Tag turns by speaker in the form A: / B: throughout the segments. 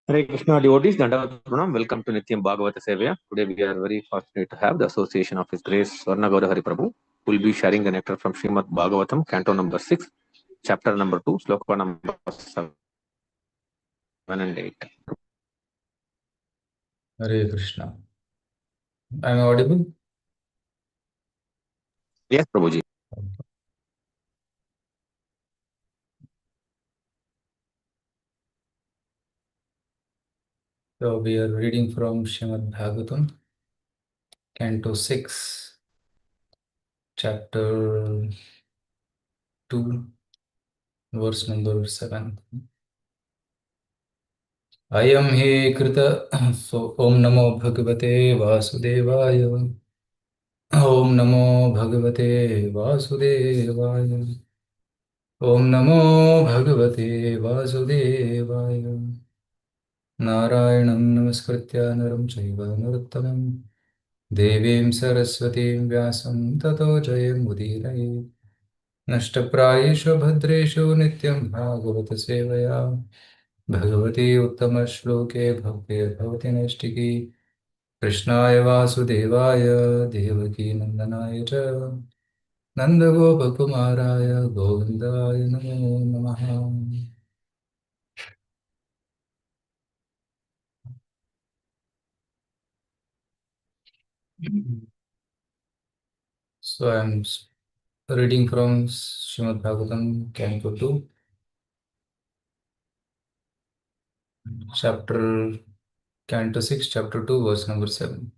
A: Hare Krishna devotees, Dandavat Pranam. Welcome to Nityam Bhagavata Sevaya. Today we are very fortunate to have the association of His Grace Suvarna Gaurahari Prabhu, who will be sharing the nectar from Srimad Bhagavatam, Canto number 6, chapter number 2, sloka number 7 and 8.
B: Hare Krishna. Am I audible?
A: Yes, Prabhuji.
B: So we are reading from Srimad Bhagavatam, Canto 6, Chapter 2, verse number 7. Ayam he krita, so Om Namo Bhagavate Vasudevaya. Om Namo Bhagavate Vasudevaya. Om Namo Bhagavate Vasudevaya. Narayanam Namaskritya Naram Chaiva Narottamam Devim Saraswatim Vyasam Tato Jayam Udiraye Nashtaprayeshu Bhadreshu Nityam Bhagavata Sevaya Bhagavati Uttama Shloke Bhakti Bhavati Nashtiki Krishnaya Vasudevaya Devaki Nandanaya Cha Nandagopakumaraya Govindaya Namo Namaha. So I'm reading from Srimad Bhagavatam, Canto 2, Canto 6, Chapter 2, verse number 7.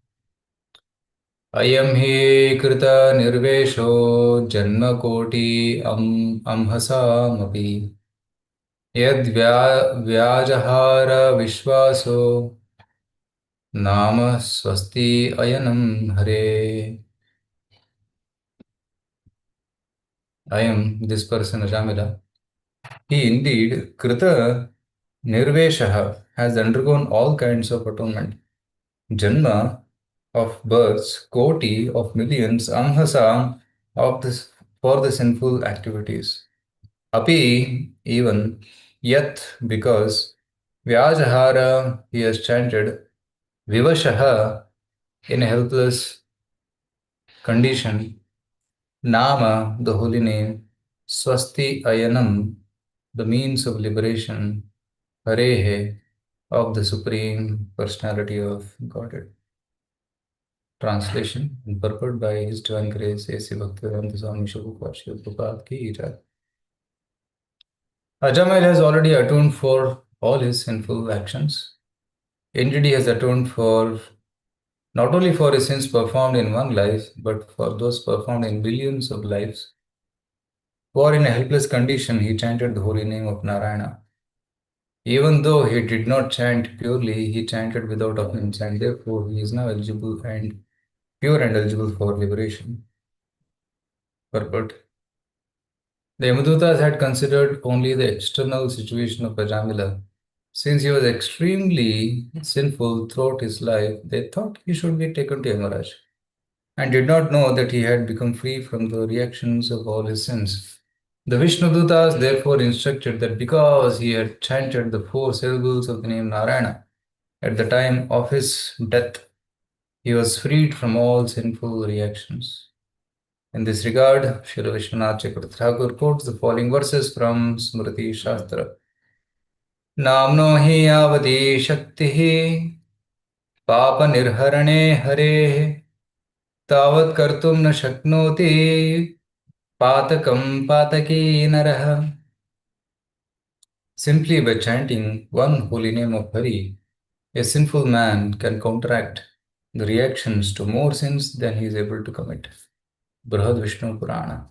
B: Ayam hi krita nirvesho janmakoti amhasamapi yad vyajahara vishvaso nama swasti ayanam hare. Ayam, this person Ramila, he indeed krita nirveshaha has undergone all kinds of atonement. Janma of births, koti of millions, amhasam of this for the sinful activities. Api even, yet because Vyajahara he has chanted, Vivashaha in a helpless condition, Nama the holy name, Swasti Ayanam the means of liberation, Harehe of the Supreme Personality of Godhead. Translation and purport by His Divine Grace A.C. Bhaktivedanta Swami Prabhupada Ki Jai. Ajamil has already atoned for all his sinful actions. Indeed, he has atoned for not only for his sins performed in one life, but for those performed in billions of lives. For in a helpless condition, he chanted the holy name of Narayana. Even though he did not chant purely, he chanted without offense, and therefore he is now eligible and pure and eligible for liberation. Purport. The Yamadutas had considered only the external situation of Ajamila. Since he was extremely sinful throughout his life, they thought he should be taken to Yamaraj, and did not know that he had become free from the reactions of all his sins. The Vishnudutas therefore instructed that because he had chanted the 4 syllables of the name Narayana at the time of his death, he was freed from all sinful reactions. In this regard, Srila Vishwanath Chakravarti Thakur quotes the following verses from Smriti Shastra. Namno hi avadi shakti papa nirharane hare tavat kartum na shaknoti patakam pataki naraha. Simply by chanting one holy name of Hari, a sinful man can counteract the reactions to more sins than he is able to commit. Brihad Vishnu Purana.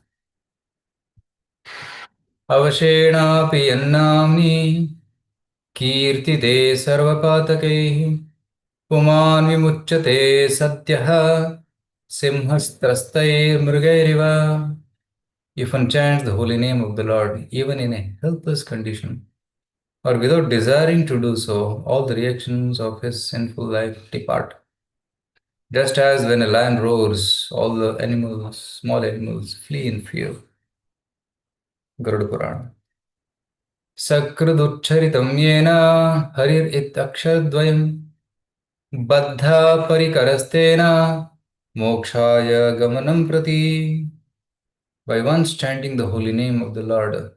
B: Avashenapi yannamni कीर्तिते सर्वपातकैः पुमान् विमुच्यते सद्यः सिंहस्त्रस्तैर्मृगैरिव. If one chants the holy name of the Lord, even in a helpless condition, or without desiring to do so, all the reactions of his sinful life depart. Just as when a lion roars, all the animals, small animals, flee in fear. Garuda Purana. सकृदुच्छरितं येन हरिरित्यक्षरद्वयम् बद्धा परिकरस्तेन मोक्षाय गमनं प्रति. By once chanting the holy name of the Lord,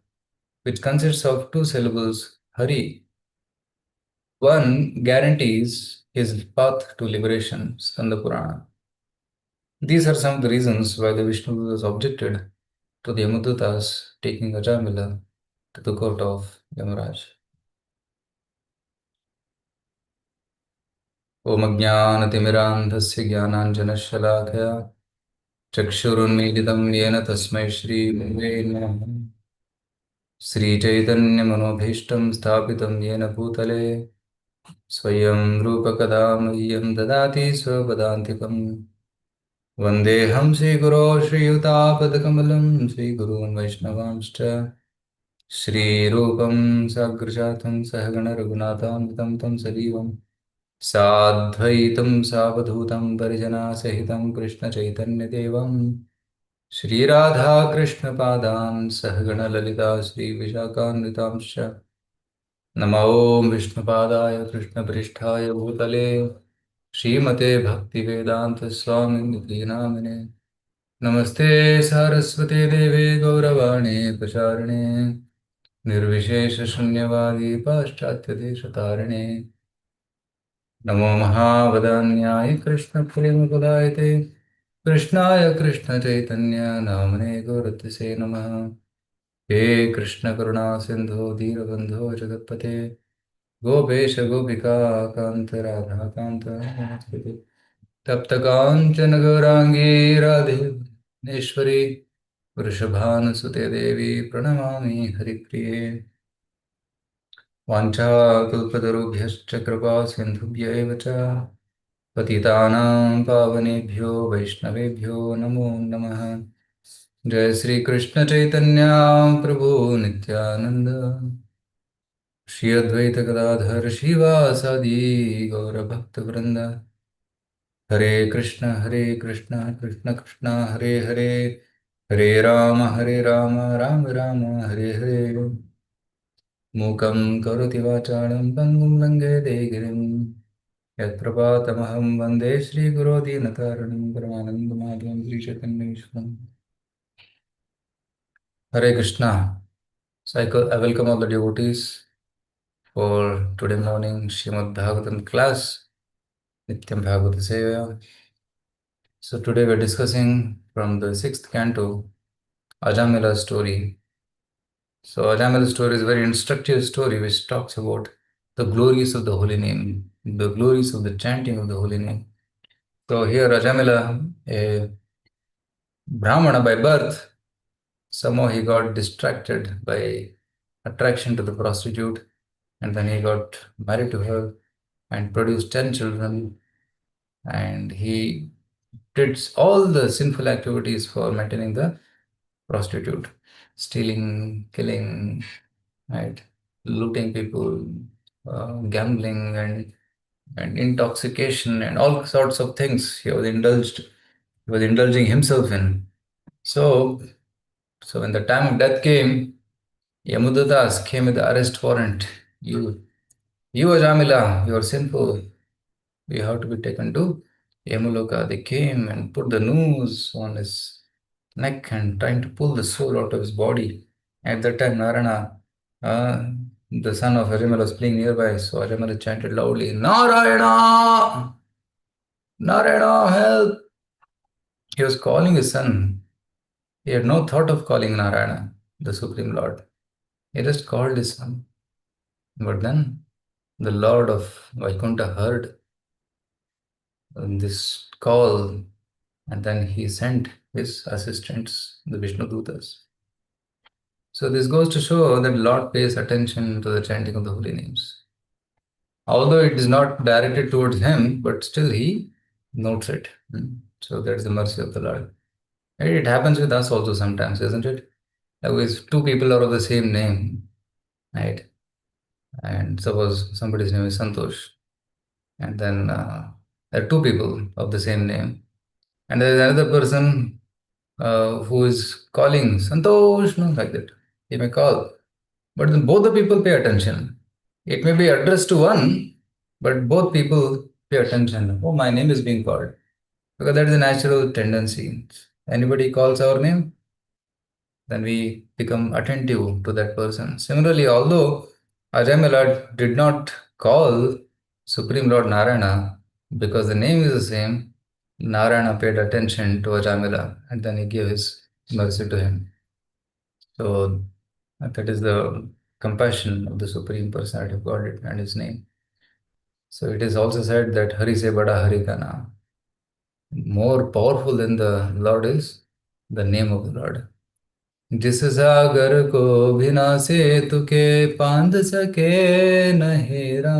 B: which consists of two syllables, Hari, one guarantees his path to liberation, Skanda Purana. These are some of the reasons why the Vishnu objected to the Yamadutas taking Ajamila to the court of Yamaraj. Om Ajnanatimirandhasya Jnananjanashalakaya Chakshurunmilitam Yena Tasmai Shri Gurave Namaha. Sri Chaitanya Manobhishtam Sthapitam Yena Bhutale Swayam Rupa Kadam Dadati Svapadantikam Vandeham Sri Guru Sri Yutapad Sri Gurun Vaishnavanscha Shri Rupam Sagrajatam Sahagana Raghunatham Tam Sadivam Sadhvaitam Savadhutam Parijana Sahitam Krishna Chaitanya Devam Shri Radha Krishna Padam Sahagana Lalita Shri Vishakanitamscha Namo Vishnupadaya Krishna Pristhaya Bhutale Srimate Bhakti Vedanta Swami Niti Namine Namaste Saraswate Deve Gauravane Pacharane Nirvishesha Shunyavadi Paschatya Deshatarane Namo Mahavadanyaya Krishna Prema Padayate Krishnaya Krishna Chaitanya Namane Gauratase Namaha He Krishna Karuna Sindhu Dheerabandho Jagatpate Gopesh Gopika Kanta Radha Kanta Namaste Tapta Kanchana Gaurangi Radhe Neshwari Vrishabhanasute Devi Pranamami Haripriye Vancha Kalpatarubhyascha Kripa Sindhubhya eva cha Patitanam Pavanebhyo Vaishnavebhyo Namo Namaha Jai Sri Krishna Chaitanya Prabhu Nityananda Shri Advaita Gadadhar Shivasadi Gaura Bhakta Vrinda Hare Krishna Krishna Krishna Hare Hare Hare Rama Rama Hare Hare Mukam Karoti Vachalam Pangum Lange Girim Yatrapatamaham Vande Shri Guru Dinataranam Paramananda Madhvam Shri Chaitanya Ishwaram. Hare Krishna. So I welcome all the devotees for today morning Srimad Bhagavatam class, Nityam Bhagavata Sevaya. So today we're discussing from the 6th canto, Ajamila's story. So Ajamila's story is a very instructive story which talks about the glories of the holy name, the glories of the chanting of the holy name. So here Ajamila, a Brahmana by birth, somehow he got distracted by attraction to the prostitute, and then he got married to her and produced 10 children, and he did all the sinful activities for maintaining the prostitute, stealing, killing, right, looting people, gambling, and intoxication, and all sorts of things he was indulging himself in. So when the time of death came, Yamudatas came with the arrest warrant. You Ajamila, you are sinful. You have to be taken to Yamaloka. They came and put the noose on his neck and trying to pull the soul out of his body. At that time, Narayana, the son of Ajamila, was playing nearby. So Ajamila chanted loudly, Narayana! Narayana, help! He was calling his son. He had no thought of calling Narayana, the Supreme Lord. He just called his son. But then the Lord of Vaikuntha heard this call, and then he sent his assistants, the Vishnu Dutas. So this goes to show that Lord pays attention to the chanting of the holy names. Although it is not directed towards him, but still he notes it. So that's the mercy of the Lord. And it happens with us also sometimes, isn't it? Like if two people are of the same name, right? And suppose somebody's name is Santosh, and then there are two people of the same name, and there is another person who is calling Santosh, no, like that. He may call, But then both the people pay attention. It may be addressed to one, but both people pay attention. Oh, my name is being called. Because that is a natural tendency. Anybody calls our name, then we become attentive to that person. Similarly, although Ajamila did not call Supreme Lord Narayana because the name is the same, Narayana paid attention to Ajamila and then he gave his mercy to him. So that is the compassion of the Supreme Personality of God and his name. So it is also said that Hari se bada Hari ka naam. More powerful than the Lord is the name of the Lord. जिस सागर को बिना सेतु के पांध सके न हेरा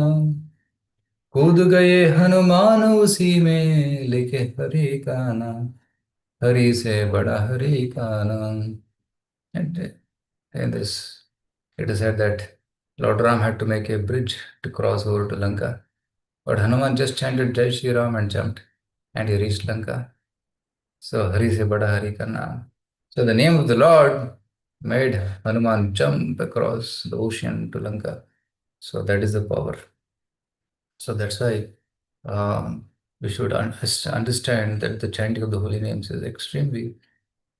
B: कूद गए हनुमान उसी में लिखे हरि का नाम हरि से बड़ा हरि का नाम. And in this, it is said that Lord Ram had to make a bridge to cross over to Lanka, but Hanuman just chanted Jai Shri Ram and jumped, and he reached Lanka. So Hari se bada Hari ka naam. So the name of the Lord made Hanuman jump across the ocean to Lanka. So that is the power. So that's why we should understand that the chanting of the holy names is extremely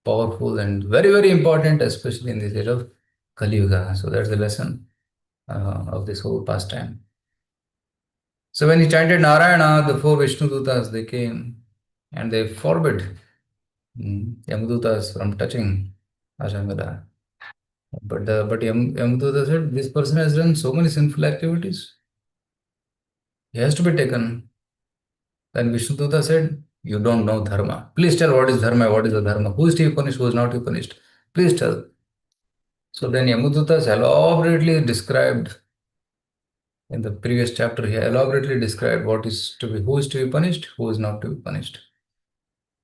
B: powerful and very, very important, especially in this age of Kali Yuga. So that's the lesson of this whole pastime. So when he chanted Narayana, the four Vishnu Dutas, they came and they forbid Yamadutas from touching Ajamila. But Yamaduta said, this person has done so many sinful activities. He has to be taken. Then Vishnuduta said, you don't know dharma. Please tell what is dharma, what is the dharma. Who is to be punished, who is not to be punished. Please tell. So then Yamaduta elaborately described, in the previous chapter, he elaborately described what is to be, who is to be punished, who is not to be punished.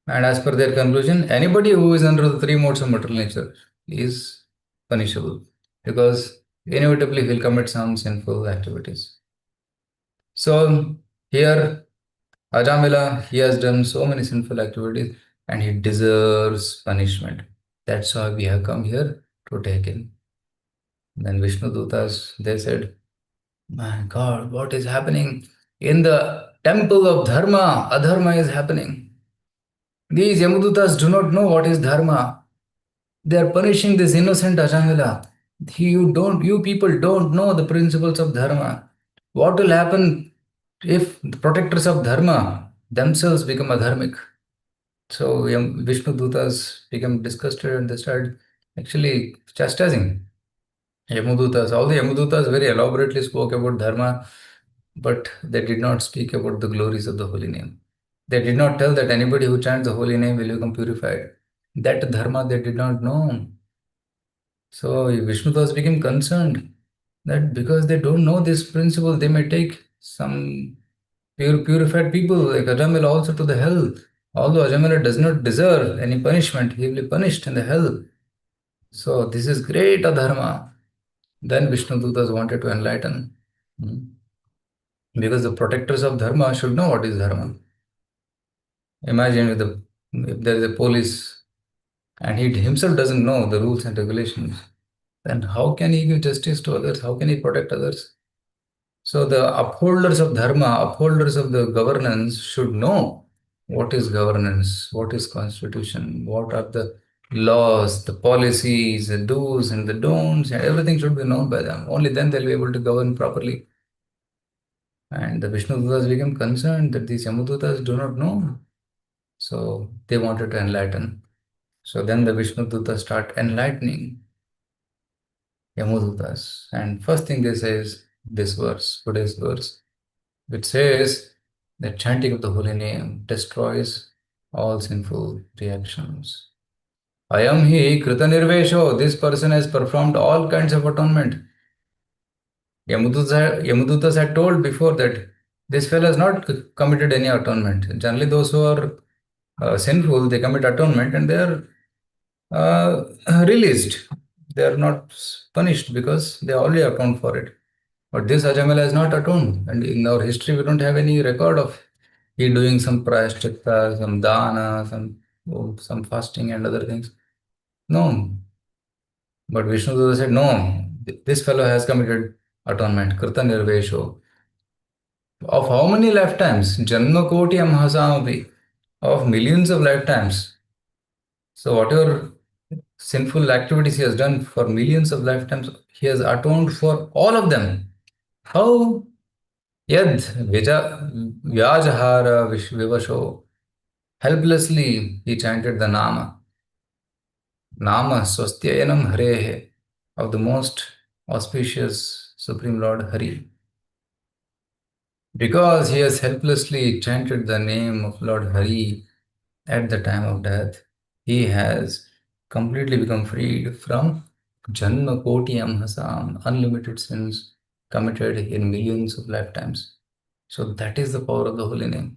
B: And as per their conclusion, anybody who is under the three modes of material nature is punishable because inevitably he'll commit some sinful activities. So here, Ajamila, he has done so many sinful activities and he deserves punishment. That's why we have come here to take him. Then Vishnu Dutas, they said, my God, what is happening? In the temple of Dharma, Adharma is happening. These Yamadutas do not know what is Dharma. They are punishing this innocent Ajamila. You people don't know the principles of Dharma. What will happen if the protectors of Dharma themselves become adharmic? So Vishnu Dutas become disgusted and they started actually chastising Yamadutas. All the Yamadutas very elaborately spoke about Dharma, but they did not speak about the glories of the holy name. They did not tell that anybody who chants the holy name will become purified. That Dharma they did not know. So Vishnu Dutas became concerned that because they don't know this principle, they may take some purified people like Ajamila also to the hell. Although Ajamila does not deserve any punishment, he will be punished in the hell. So this is great adharma. Then Vishnu Dutas wanted to enlighten. Because the protectors of dharma should know what is dharma. Imagine if there is a police and he himself doesn't know the rules and regulations, then how can he give justice to others? How can he protect others? So the upholders of dharma, upholders of the governance should know what is governance, what is constitution, what are the laws, the policies, the do's and the don'ts, and everything should be known by them. Only then they'll be able to govern properly. And the Vishnu Dutas became concerned that these Yamadutas do not know. So they wanted to enlighten. So then the Vishnu Dutas start enlightening Yamadutas. And first thing they say is this verse, today's verse, which says that chanting of the holy name destroys all sinful reactions. Ayam hi krita nirvesho, this person has performed all kinds of atonement. Yamadutas had told before that this fellow has not committed any atonement. Generally, those who are sinful, they commit atonement and they are released. They are not punished because they already atoned for it. But this Ajamila has not atoned. And in our history, we don't have any record of he doing some prayashchitta, some dana, some fasting and other things. No. But Vishnu Dutta said, no, this fellow has committed atonement. Krita nirvesho. Of how many lifetimes? Janma koti amhasamapi. Of millions of lifetimes. So whatever sinful activities he has done for millions of lifetimes, he has atoned for all of them. How? Yad vyajahara vivasho. Helplessly he chanted the Nama. Nama swastyayanam harehe, of the most auspicious Supreme Lord Hari. Because he has helplessly chanted the name of Lord Hari at the time of death, he has completely become freed from Janma Koti Amhasam, unlimited sins committed in millions of lifetimes. So that is the power of the holy name.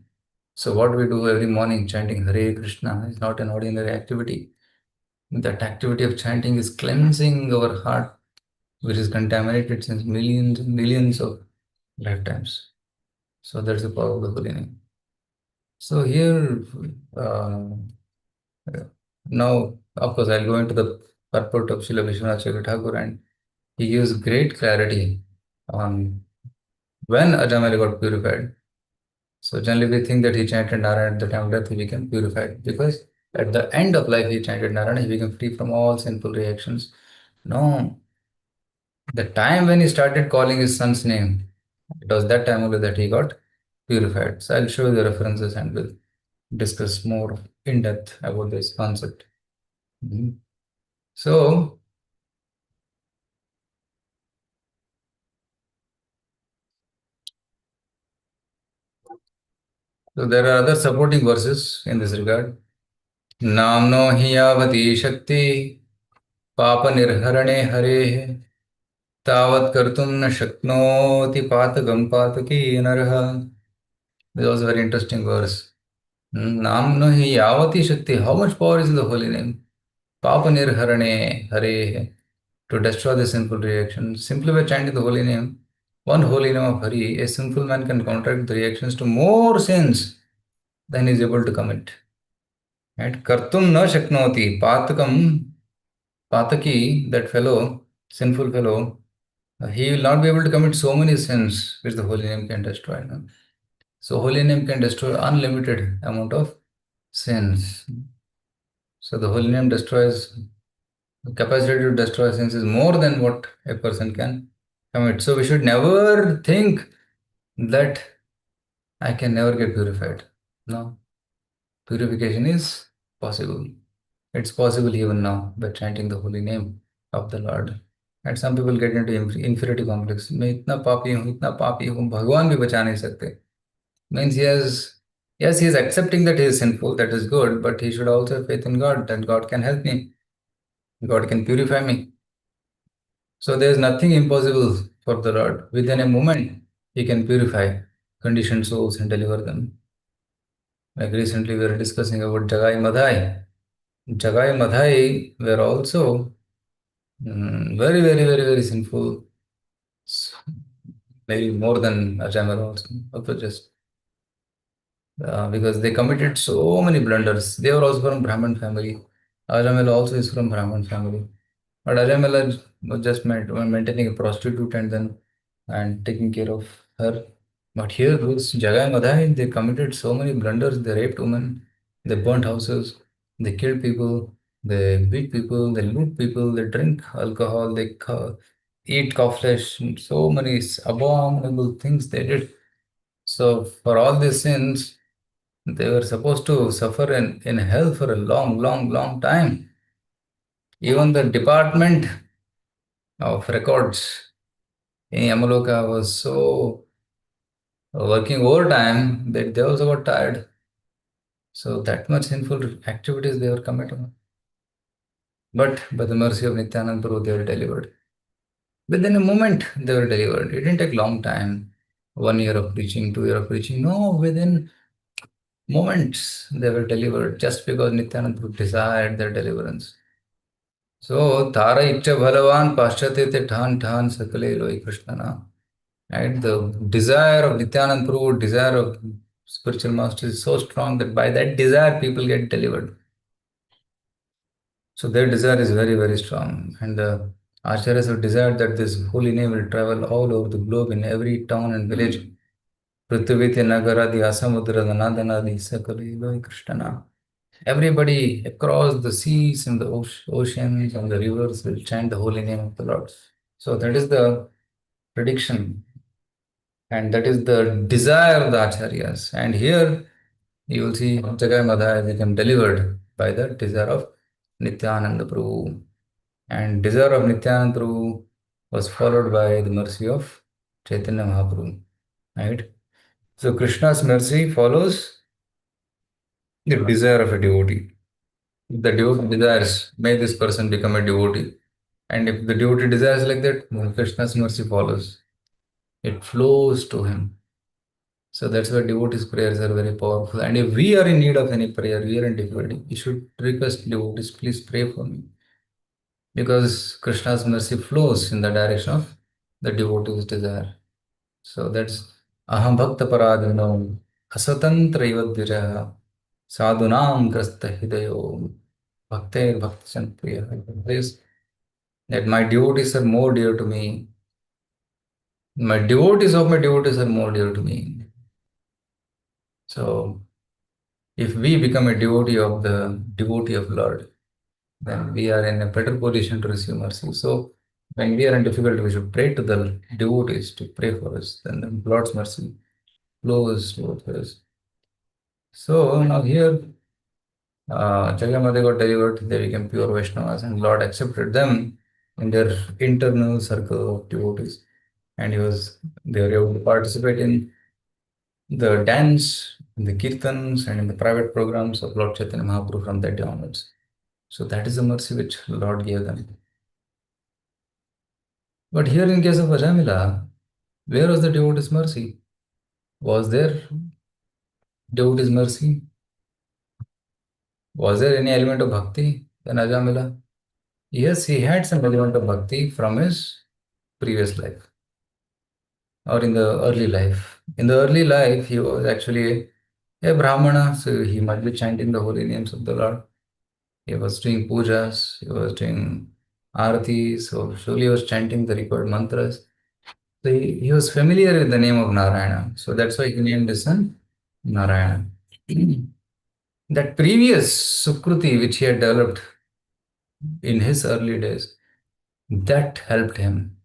B: So what we do every morning chanting Hare Krishna is not an ordinary activity. That activity of chanting is cleansing our heart, which is contaminated since millions and millions of lifetimes. So that's the power of the holy name. So here, uh, now, of course, I'll go into the purport of Srila Vishwanath Chakravarti Thakur, and he gives great clarity on when Ajamali got purified. So generally we think that he chanted Narayana at the time of death, he became purified. Because at the end of life, he chanted Narayana, he became free from all sinful reactions. No, the time when he started calling his son's name, it was that time only that he got purified. So I'll show you the references and we'll discuss more in depth about this concept. Mhm. So, so there are other supporting verses in this regard. Namno hiyavati shakti papa nirharane hare tavat kartum na shaknoti patagam pataki narha. This was a very interesting verse. Namno hiyavati shakti. How much power is in the holy name? Papa nirharane hare. To destroy the sinful reactions. Simply by chanting the holy name, one holy name of Hari, a sinful man can counteract the reactions to more sins than he is able to commit. Right? Kartum na shaknoti. Patakam, pataki, that fellow, sinful fellow, he will not be able to commit so many sins which the holy name can destroy. No? So holy name can destroy unlimited amount of sins. So the holy name destroys, the capacity to destroy sins is more than what a person can commit. So we should never think that I can never get purified. No, purification is possible. It's possible even now by chanting the holy name of the Lord. And some people get into inferiority complex. मैं इतना पापी हूँ भगवान भी बचा नहीं सकते. Means yes, he is accepting that he is sinful, that is good, but he should also have faith in God, that God can help me, God can purify me. So there is nothing impossible for the Lord. Within a moment, he can purify conditioned souls and deliver them. Like recently, we were discussing about Jagai Madhai. Jagai Madhai were also very, very, very, very sinful. Maybe more than Ajamel also just because they committed so many blunders. They were also from Brahmin family. Ajamel also is from Brahmin family. But Ajamel was just maintaining a prostitute and taking care of her. But here, those Jagai Madhai, they committed so many blunders. They raped women, they burnt houses, they killed people, they beat people, they loot people, they drink alcohol, they eat cow flesh, so many abominable things they did. So, for all these sins, they were supposed to suffer in hell for a long, long, long time. Even the department of records in Yamaloka was so working overtime that they also got tired. So that much sinful activities they were committing. But by the mercy of Nityananda Prabhu, they were delivered. Within a moment, they were delivered. It didn't take long time. 1 year of preaching, 2 year of preaching. No, within moments, they were delivered just because Nityananda Prabhu desired their deliverance. So, Tara Icha Bhalavan Paschate Te Than Than Sakale Loi Krishnana. Right? The desire of Nityananda Prabhu, desire of spiritual masters is so strong that by that desire, people get delivered. So their desire is very, very strong. And Acharyas have desired that this holy name will travel all over the globe in every town and village. Prithviti Nagaradi Asamudra Nandanadi Sakali Krishna. Everybody across the seas and the oceans and the rivers will chant the holy name of the Lord. So that is the prediction, and that is the desire of the Acharyas. And here you will see Jagai Madha has become delivered by the desire of Nityananda Prabhu. And desire of Nityananda Prabhu was followed by the mercy of Chaitanya Mahaprabhu. Right? So Krishna's mercy follows the desire of a devotee. If the devotee desires, may this person become a devotee. And if the devotee desires like that, then Krishna's mercy follows. It flows to him. So that's why devotees' prayers are very powerful. And if we are in need of any prayer, we are in difficulty, we should request devotees, please pray for me. Because Krishna's mercy flows in the direction of the devotee's desire. So that's Aham Bhakta Paradino Aswatantra Ivadviraha Sadhunam Grasta Hidayo Bhakte Bhakti Priya. This that my devotees are more dear to me. My devotees of my devotees are more dear to me. So if we become a devotee of the devotee of Lord, then we are in a better position to receive mercy. So when we are in difficulty, we should pray to the devotees to pray for us. Then the Lord's mercy flows towards us. So now here, Jagamade got delivered, they became pure Vaishnavas, and Lord accepted them in their internal circle of devotees. And they were able to participate in the dance, in the kirtans, and in the private programs of Lord Chaitanya Mahaprabhu from that day onwards. So that is the mercy which Lord gave them. But here in case of Ajamila, where was the devotee's mercy? Was there devotee's mercy? Was there any element of bhakti in Ajamila? Yes, he had some element of bhakti from his previous life or in the early life. In the early life, he was actually a Brahmana, so he might be chanting the holy names of the Lord. He was doing pujas, he was doing arati, so surely he was chanting the required mantras. So he was familiar with the name of Narayana. So that's why he named his son Narayana. That previous Sukruti which he had developed in his early days, that helped him.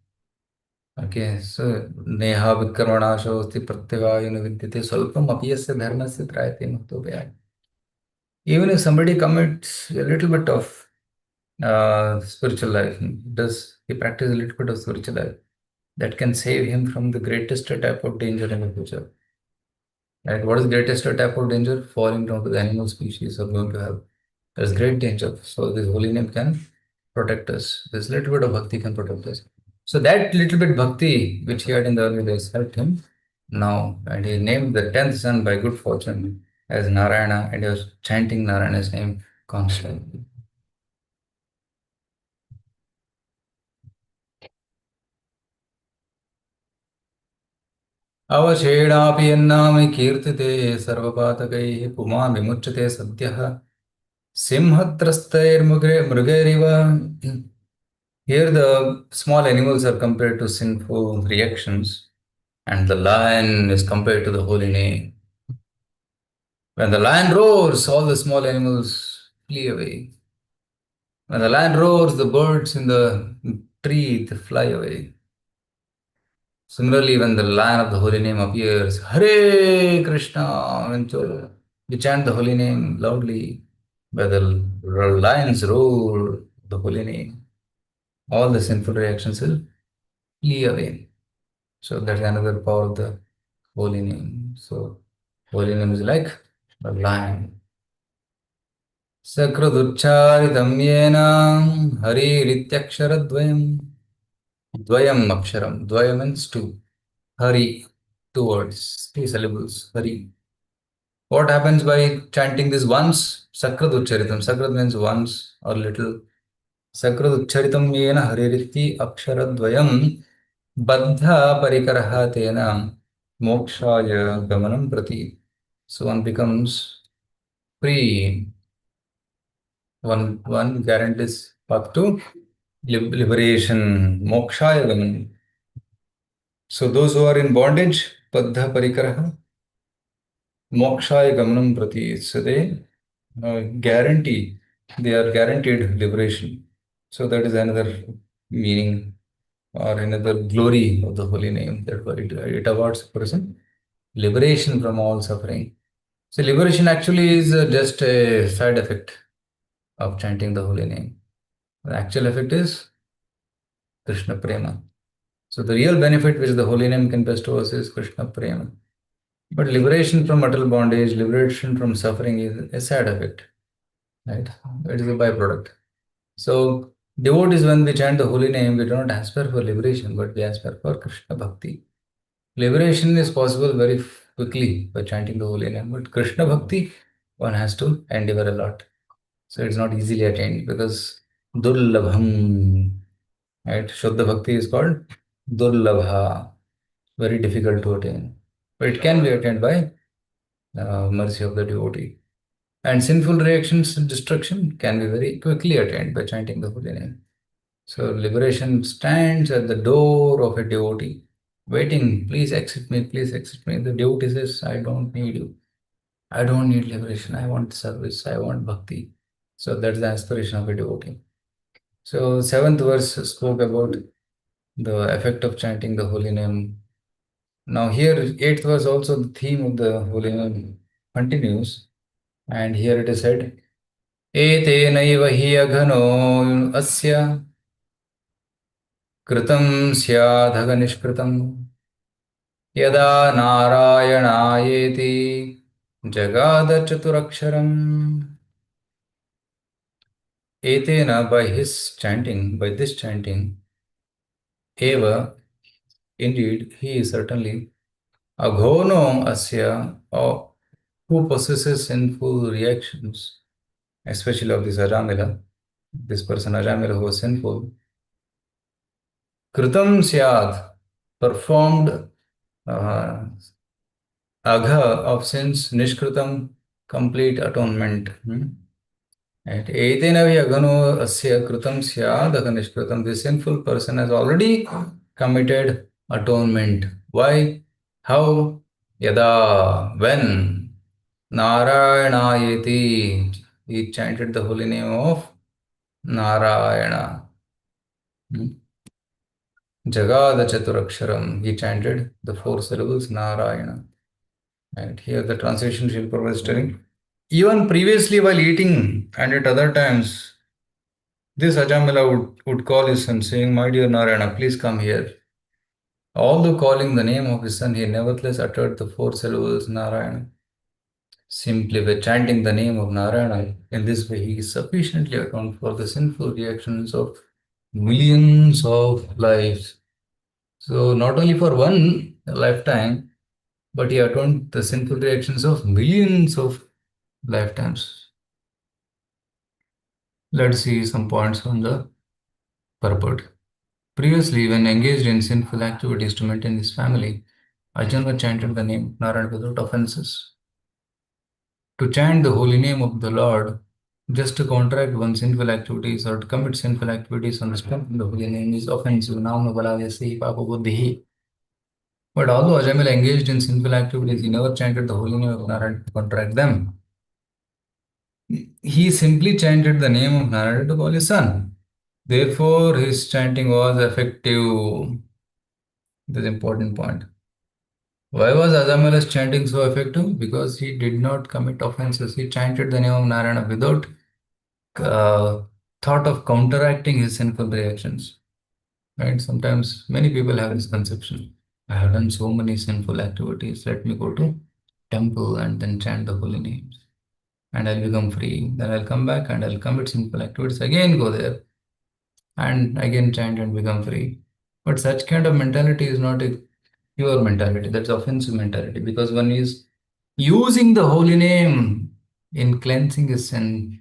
B: Okay, so Neha Vikarmanashosti Pratyavayunu Vidyate Swalpam Apiyasya Dharmasya Trayate Muktobhaya. Even if somebody commits a little bit of spiritual life, he practices a little bit of spiritual life, that can save him from the greatest type of danger in the future. Right? What is the greatest type of danger? Falling down to the animal species or going to hell. There's great danger. So this holy name can protect us. This little bit of bhakti can protect us. So that little bit bhakti which he had in the early days helped him now. And he named the 10th son by good fortune as Narayana, and he was chanting Narayana's name constantly. अवशेषापि यन्नाम कीर्तिते सर्वपातकैः पुमान् विमुच्यते सद्यः सिंहत्रस्तैर्मृगैरिव. Here the small animals are compared to sinful reactions, and the lion is compared to the holy name. When the lion roars, all the small animals flee away. When the lion roars, the birds in the tree they fly away. Similarly, when the lion of the holy name appears, Hare Krishna, when we chant the holy name loudly, where the lions roar the holy name, all the sinful reactions will flee away. So that's another power of the holy name. So holy name is like a lion. Sakradutcharitam yena Harirityaksharadvayam. Dvayam aksharam. Dvayam means two. Hari, two words, two syllables. Hari. What happens by chanting this once? Sakrad Ucharitam. Sakrad means once or little. Sakrad Ucharitam yena Haririti Aksharadvayam Baddha Parikaraha Tena Mokshaya Gamanam Prati. So one becomes free. One guarantees path to liberation, mokshaya gamanam. So those who are in bondage, paddha parikaraha, mokshaya gamanam prati. So they guarantee, they are guaranteed liberation. So that is another meaning or another glory of the holy name. Therefore, it awards a person liberation from all suffering. So liberation actually is just a side effect of chanting the holy name. The actual effect is Krishna Prema. So the real benefit which the holy name can bestow us is Krishna Prema. But liberation from material bondage, liberation from suffering is a side effect, right? It is a byproduct. So devotees, when we chant the holy name, we do not aspire for liberation, but we aspire for Krishna Bhakti. Liberation is possible very quickly by chanting the holy name, but Krishna Bhakti, one has to endeavor a lot. So it's not easily attained because Durlabham, right? Shuddha Bhakti is called Durlabha, very difficult to attain. But it can be attained by mercy of the devotee. And sinful reactions and destruction can be very quickly attained by chanting the holy name. So liberation stands at the door of a devotee, waiting, please accept me, please accept me. The devotee says, I don't need you. I don't need liberation. I want service. I want bhakti. So that's the aspiration of a devotee. So seventh verse spoke about the effect of chanting the holy name. Now here, eighth verse also the theme of the holy name continues. And here it is said, एतेनैव हि अघनो अस्य कृतं स्यादघनिष्कृतं यदा नारायणायेति जगादचतुरक्षरम्. Etena, by his chanting, by this chanting, eva, indeed, he is certainly aghono asya, or who possesses sinful reactions, especially of this Ajamila, this person Ajamila who was sinful, kritam syad, performed agha of sins, nishkritam, complete atonement. Right. Etenavi agano asya kritam syad agha nishkritam. This sinful person has already committed atonement. Why? How? Yada, when Narayana he chanted the holy name of Narayana. Jagada Chaturaksharam, he chanted the four syllables Narayana. And here the translation Srila Prabhupada is telling, even previously while eating and at other times, this Ajamila would call his son saying, my dear Narayana, please come here. Although calling the name of his son, he nevertheless uttered the four syllables Narayana. Simply by chanting the name of Narayana, in this way he is sufficiently account for the sinful reactions of millions of lives. So not only for one lifetime, but he atoned the sinful reactions of millions of lifetimes. Let's see some points on the purport. Previously, when engaged in sinful activities to maintain his family, Arjuna chanted the name Narayana without offenses. To chant the holy name of the Lord just to counteract one's sinful activities or to commit sinful activities on the strength of the holy name is offensive. Namno balavasi papa buddhihi. But although Ajamila engaged in sinful activities, he never chanted the holy name of Narayana to counteract them. He simply chanted the name of Narayana to call his son. Therefore, his chanting was effective. This is an important point. Why was Ajamila's chanting so effective? Because he did not commit offenses. He chanted the name of Narayana without thought of counteracting his sinful reactions. Right? Sometimes many people have this conception. I have done so many sinful activities. Let me go to temple and then chant the holy names. And I'll become free. Then I'll come back and I'll commit sinful activities. Again go there. And again chant and become free. But such kind of mentality is not a pure mentality. That's offensive mentality because one is using the holy name in cleansing his sin.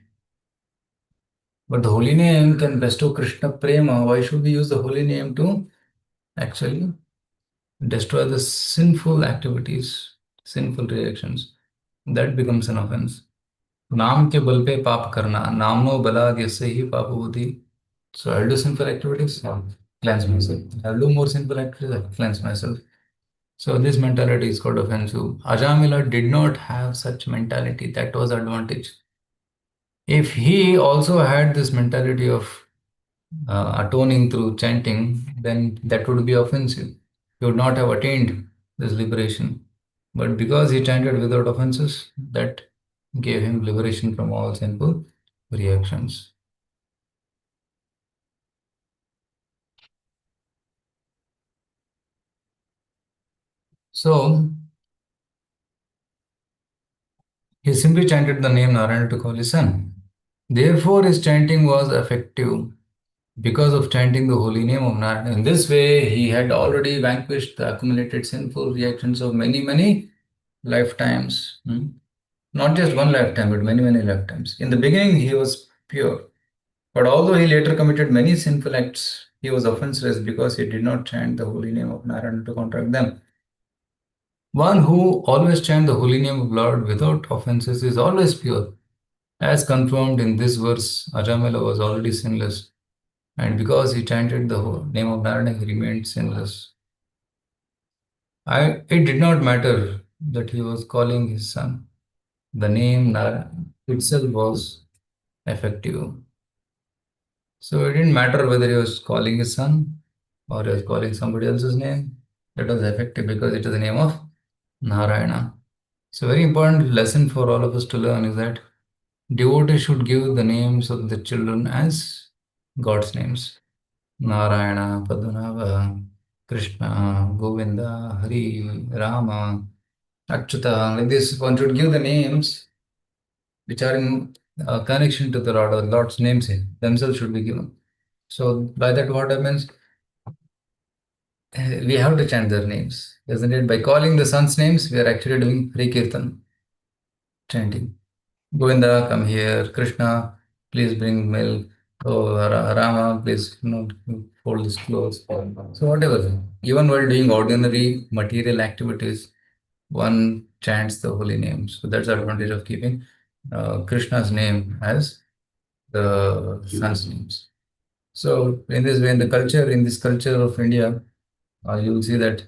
B: But the holy name can bestow Krishna Prema. Why should we use the holy name to actually destroy the sinful activities, sinful reactions? That becomes an offense. नाम के बल पे पाप करना नामनो बलाद यसे ही पाप होती So I'll do sinful activities, I'll cleanse myself. I'll do more sinful activities, I'll cleanse myself. So this mentality is called offensive. Ajamila did not have such mentality. That was advantage. If he also had this mentality of atoning through chanting, then that would be offensive. He would not have attained this liberation. But because he chanted without offenses, that gave him liberation from all sinful reactions. So he simply chanted the name Narayana to call his son. Therefore, his chanting was effective because of chanting the holy name of Narayana. In this way, he had already vanquished the accumulated sinful reactions of many, many lifetimes. Not just one lifetime, but many, many lifetimes. In the beginning, he was pure. But although he later committed many sinful acts, he was offenseless because he did not chant the holy name of Narayana to counteract them. One who always chants the holy name of Lord without offenses is always pure. As confirmed in this verse, Ajamila was already sinless, and because he chanted the name of Narayana, he remained sinless. It did not matter that he was calling his son. The name Narayana itself was effective. So it didn't matter whether he was calling his son or he was calling somebody else's name. That was effective because it is the name of Narayana. So very important lesson for all of us to learn is that devotees should give the names of the children as God's names. Narayana, Padmanabha, Krishna, Govinda, Hari, Rama, Achyuta. Like this, one should give the names which are in connection to the Lord, or Lord's names themselves should be given. So by that, what happens? We have to chant their names, isn't it? By calling the sons' names, we are actually doing Hari Kirtan, chanting. Govinda, come here. Krishna, please bring milk. Oh, Rama, please fold his clothes. So whatever. Even while doing ordinary material activities, one chants the holy names. So that's the advantage of keeping Krishna's name as the sons' names. So in this way, in this culture of India, you will see that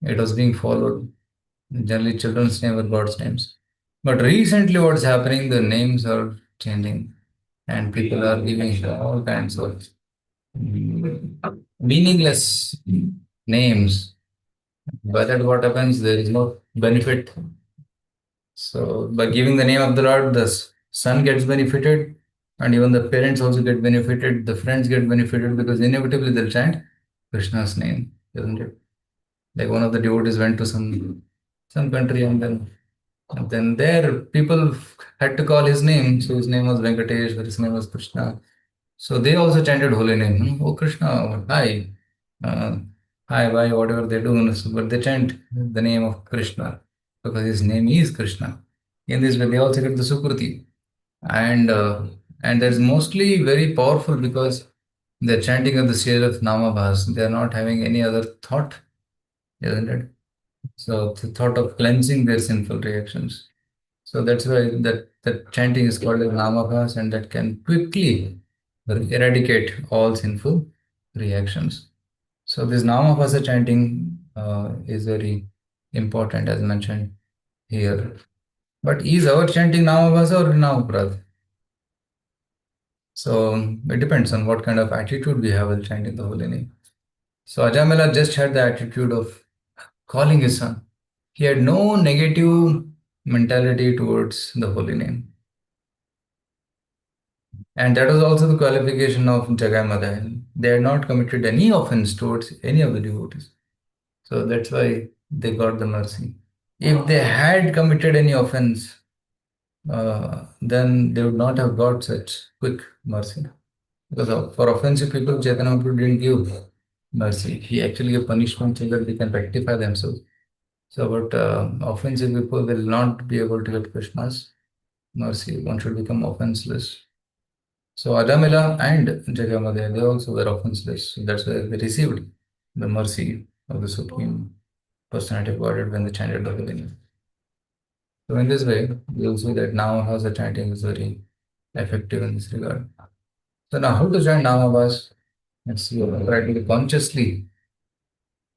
B: it was being followed. Generally, children's name were God's names. But recently, what's happening? The names are changing, and people are giving all kinds of meaningless names. By that, what happens? There is no benefit. So, by giving the name of the Lord, the son gets benefited, and even the parents also get benefited. The friends get benefited because inevitably they'll chant Krishna's name, isn't it? Like one of the devotees went to some country, and then there people had to call his name. So his name was Venkatesh, or his name was Krishna. So they also chanted holy name. Oh Krishna, hi, uh, hi, bye, whatever they do. But they chant the name of Krishna because his name is Krishna. In this way, they also get the Sukruti, and uh, and that's mostly very powerful because they're chanting at the stage of Namabhas. They are not having any other thought, isn't it? So the thought of cleansing their sinful reactions. So that's why that chanting is called as namabhas, and that can quickly eradicate all sinful reactions. So this namabhasa chanting is very important as mentioned here. But is our chanting namabhasa or namaprad? So it depends on what kind of attitude we have while chanting the holy name. So Ajamela just had the attitude of calling his son. He had no negative mentality towards the holy name. And that was also the qualification of Jagai Madai. They had not committed any offense towards any of the devotees. So that's why they got the mercy. If they had committed any offense, then they would not have got such quick mercy. Because for offensive people, Chaitanya Mahaprabhu didn't give mercy. He actually gave punishment so that they can rectify themselves. So, but offensive people will not be able to get Krishna's mercy. One should become offenseless. So Adamila and Jagamade, they also were offenseless. So that's why they received the mercy of the Supreme Personality of Godhead when they chanted the holy name. So in this way, you'll see that now Hasa chanting is very effective in this regard. So now how to chant Namavas? Let's see, try to consciously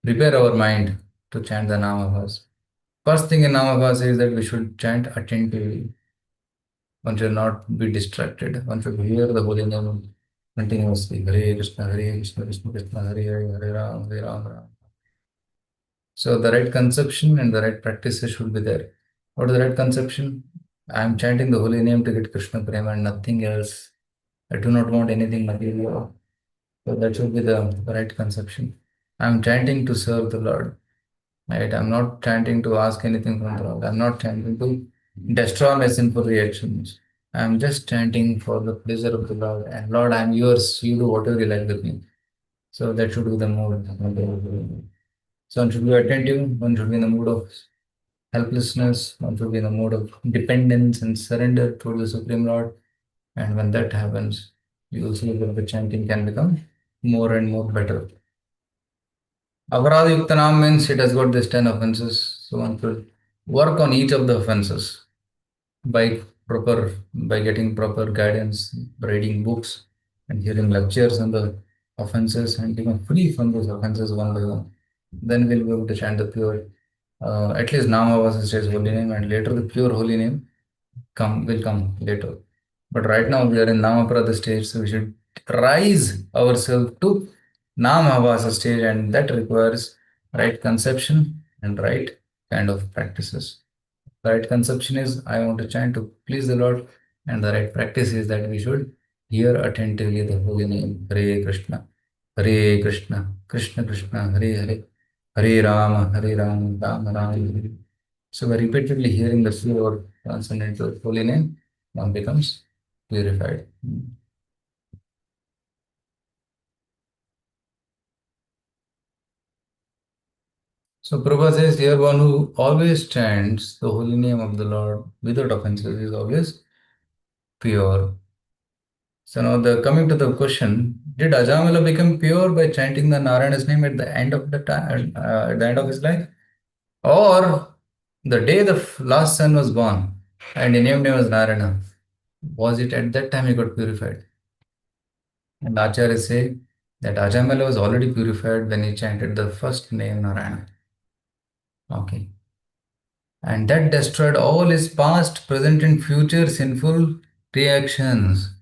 B: prepare our mind to chant the Namavas. First thing in Namavas is that we should chant attentively. One should not be distracted. One should hear the holy name continuously. Hare Krishna, Hare Krishna, Krishna Krishna, Hare Hare, Hare Ram, Hare Ram, Ram. So the right conception and the right practices should be there. What is the right conception? I am chanting the holy name to get Krishna Prema and nothing else. I do not want anything material. So that should be the right conception. I am chanting to serve the Lord. Right? I'm not chanting to ask anything from the Lord. I'm not chanting to destroy my sinful reactions. I'm just chanting for the pleasure of the Lord. And Lord, I'm yours. You do whatever you like with me. So that should be the mood. So one should be attentive. One should be in the mood of helplessness. One should be in the mode of dependence and surrender to the Supreme Lord. And when that happens, you will see that the chanting can become more and more better. Aparada Yuktanam means it has got these 10 offenses. So one should work on each of the offenses by getting proper guidance, reading books and hearing lectures on the offenses and become free from those offenses one by one. Then we'll be able to chant the pure, at least Namavasa says holy name, and later the pure holy name will come later. But right now we are in Namaprada stage, so we should rise ourselves to Namavasa stage, and that requires right conception and right kind of practices. The right conception is I want to chant to please the Lord, and the right practice is that we should hear attentively the holy name Hare Krishna, Hare Krishna, Krishna Krishna, Hare Hare, Hare Rama, Hare Rama, Rama Rama, Hare Hare. So by repeatedly hearing the pure transcendental holy name, one becomes purified. So Prabhupada says here one who always chants the holy name of the Lord without offenses is always pure. So now coming to the question, did Ajamala become pure by chanting the Narayana's name at the end of the time, at the end of his life? Or the day the last son was born and he named him as Narayana, was it at that time he got purified? And Acharya say that Ajamala was already purified when he chanted the first name Narayana. Okay. And that destroyed all his past, present, and future sinful reactions.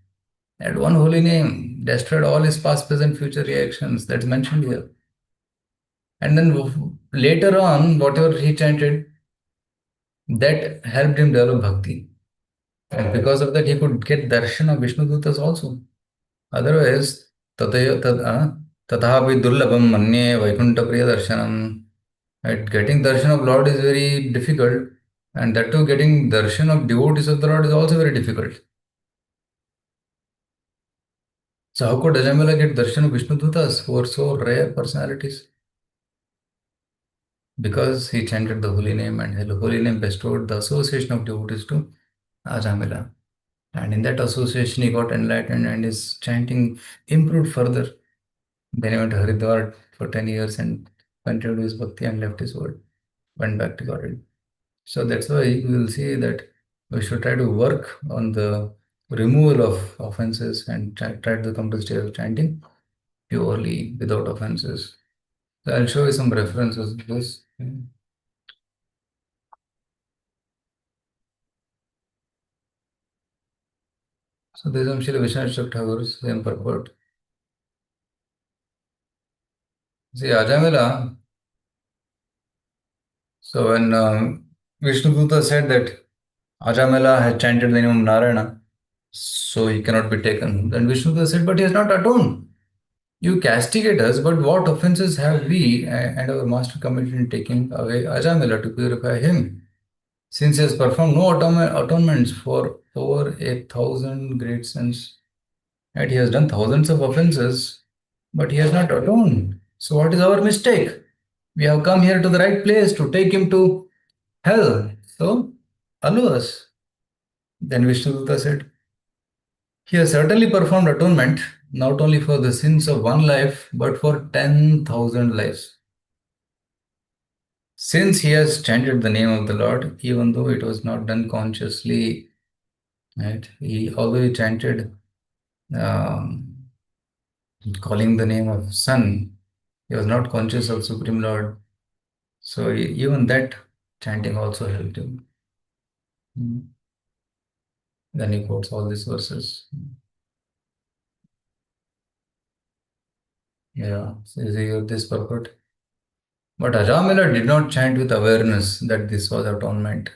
B: That one holy name destroyed all his past, present, future reactions. That's mentioned here. And then later on, whatever he chanted, that helped him develop bhakti. And because of that, he could get darshan of Vishnu Dutas also. Otherwise, tathapi dullabham manye vaikunta priya darshanam. Right? Getting darshan of Lord is very difficult, and that too, getting darshan of devotees of the Lord is also very difficult. So how could Ajamala get darshan of Vishnu Dutas who are so rare personalities? Because he chanted the holy name, and the holy name bestowed the association of devotees to Ajamila. And in that association, he got enlightened, and his chanting improved further. Then he went to Haridwar for 10 years and continued his bhakti and left his world, went back to Godhead. So that's why we will see that we should try to work on the removal of offenses and try to come to the state of chanting purely without offenses. So I'll show you some references to this. So this is Srila Vishnu Thakur's same purport. See, Ajamila. So when Vishnu Duta said that Ajamila had chanted the name of Narayana, so he cannot be taken. Then Vishnu Duta said, but he has not atoned. You castigate us, but what offenses have we and our master committed in taking away Ajamila to purify him? Since he has performed no atonements for over 1,000 great sins, and he has done thousands of offenses, but he has not atoned. So what is our mistake? We have come here to the right place to take him to hell. So allow us. Then Vishnuduta said, he has certainly performed atonement, not only for the sins of one life, but for 10,000 lives. Since he has chanted the name of the Lord, even though it was not done consciously, right? Although he chanted um, calling the name of Sun. He was not conscious of Supreme Lord. So even that chanting also helped him. Then he quotes all these verses. Yeah, so you see this purport. But Ajamila did not chant with awareness that this was atonement.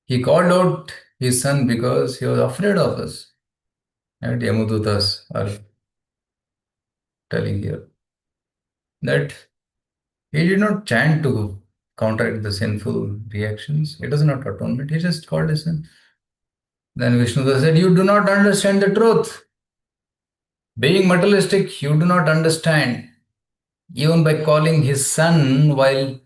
B: He called out his son because he was afraid of us. And Yamudutas are telling here that he did not chant to counteract the sinful reactions. It is not atonement. He just called his son. Then Vishnu said, "You do not understand the truth. Being materialistic, you do not understand. Even by calling his son while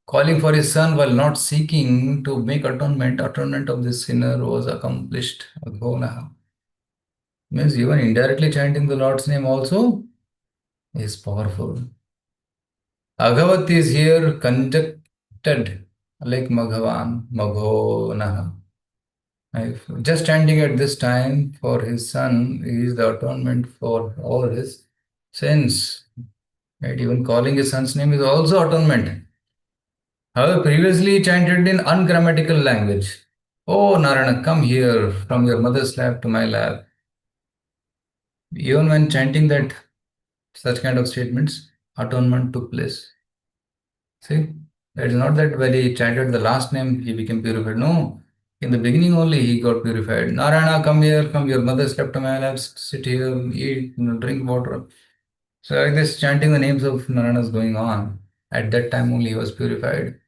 B: calling for his son while not seeking to make atonement of the sinner was accomplished. Aghonaha. Means even indirectly chanting the Lord's name also is powerful. Aghavat is here conjuncted like Maghavan, Maghonaha. Just chanting at this time for his son is the atonement for all his sins. Right? Even calling his son's name is also atonement. However, previously chanted in ungrammatical language. Oh, Narayana, come here from your mother's lap to my lap. Even when chanting that such kind of statements, atonement took place. See, it's not that when he chanted the last name, he became purified. No, in the beginning only he got purified. Narayana, come here from your mother's lap to my lap, sit here, eat, drink water. So like this, chanting the names of Narayana is going on. At that time only he was purified.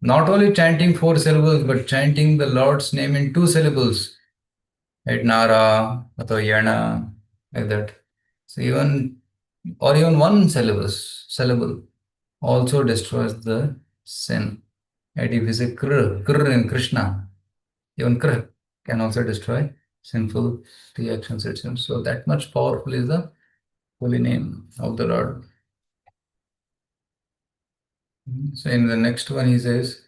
B: Not only chanting 4 syllables, but chanting the Lord's name in 2 syllables. Right? Nara, or Yana, like that. So even one syllable also destroys the sin. Right? If you say kr in Krishna, even kr can also destroy sinful reactions itself. So that much powerful is the holy name of the Lord. So in the next one he says,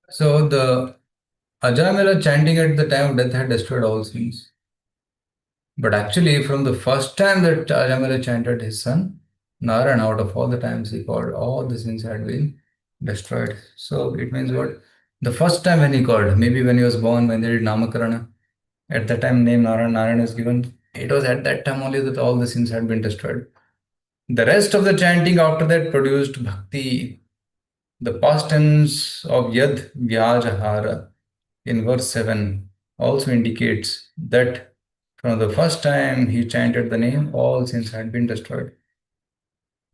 B: so the Ajamila chanting at the time of death had destroyed all sins. But actually, from the first time that Ajamila chanted his son, Narayana, out of all the times he called, all the sins had been destroyed. So it means what? The first time when he called, maybe when he was born, when they did Namakarana, at that time name Narayana is given, it was at that time only that all the sins had been destroyed. The rest of the chanting after that produced bhakti. The past tense of Yad Vyajahara in verse 7 also indicates that from the first time he chanted the name, all sins had been destroyed.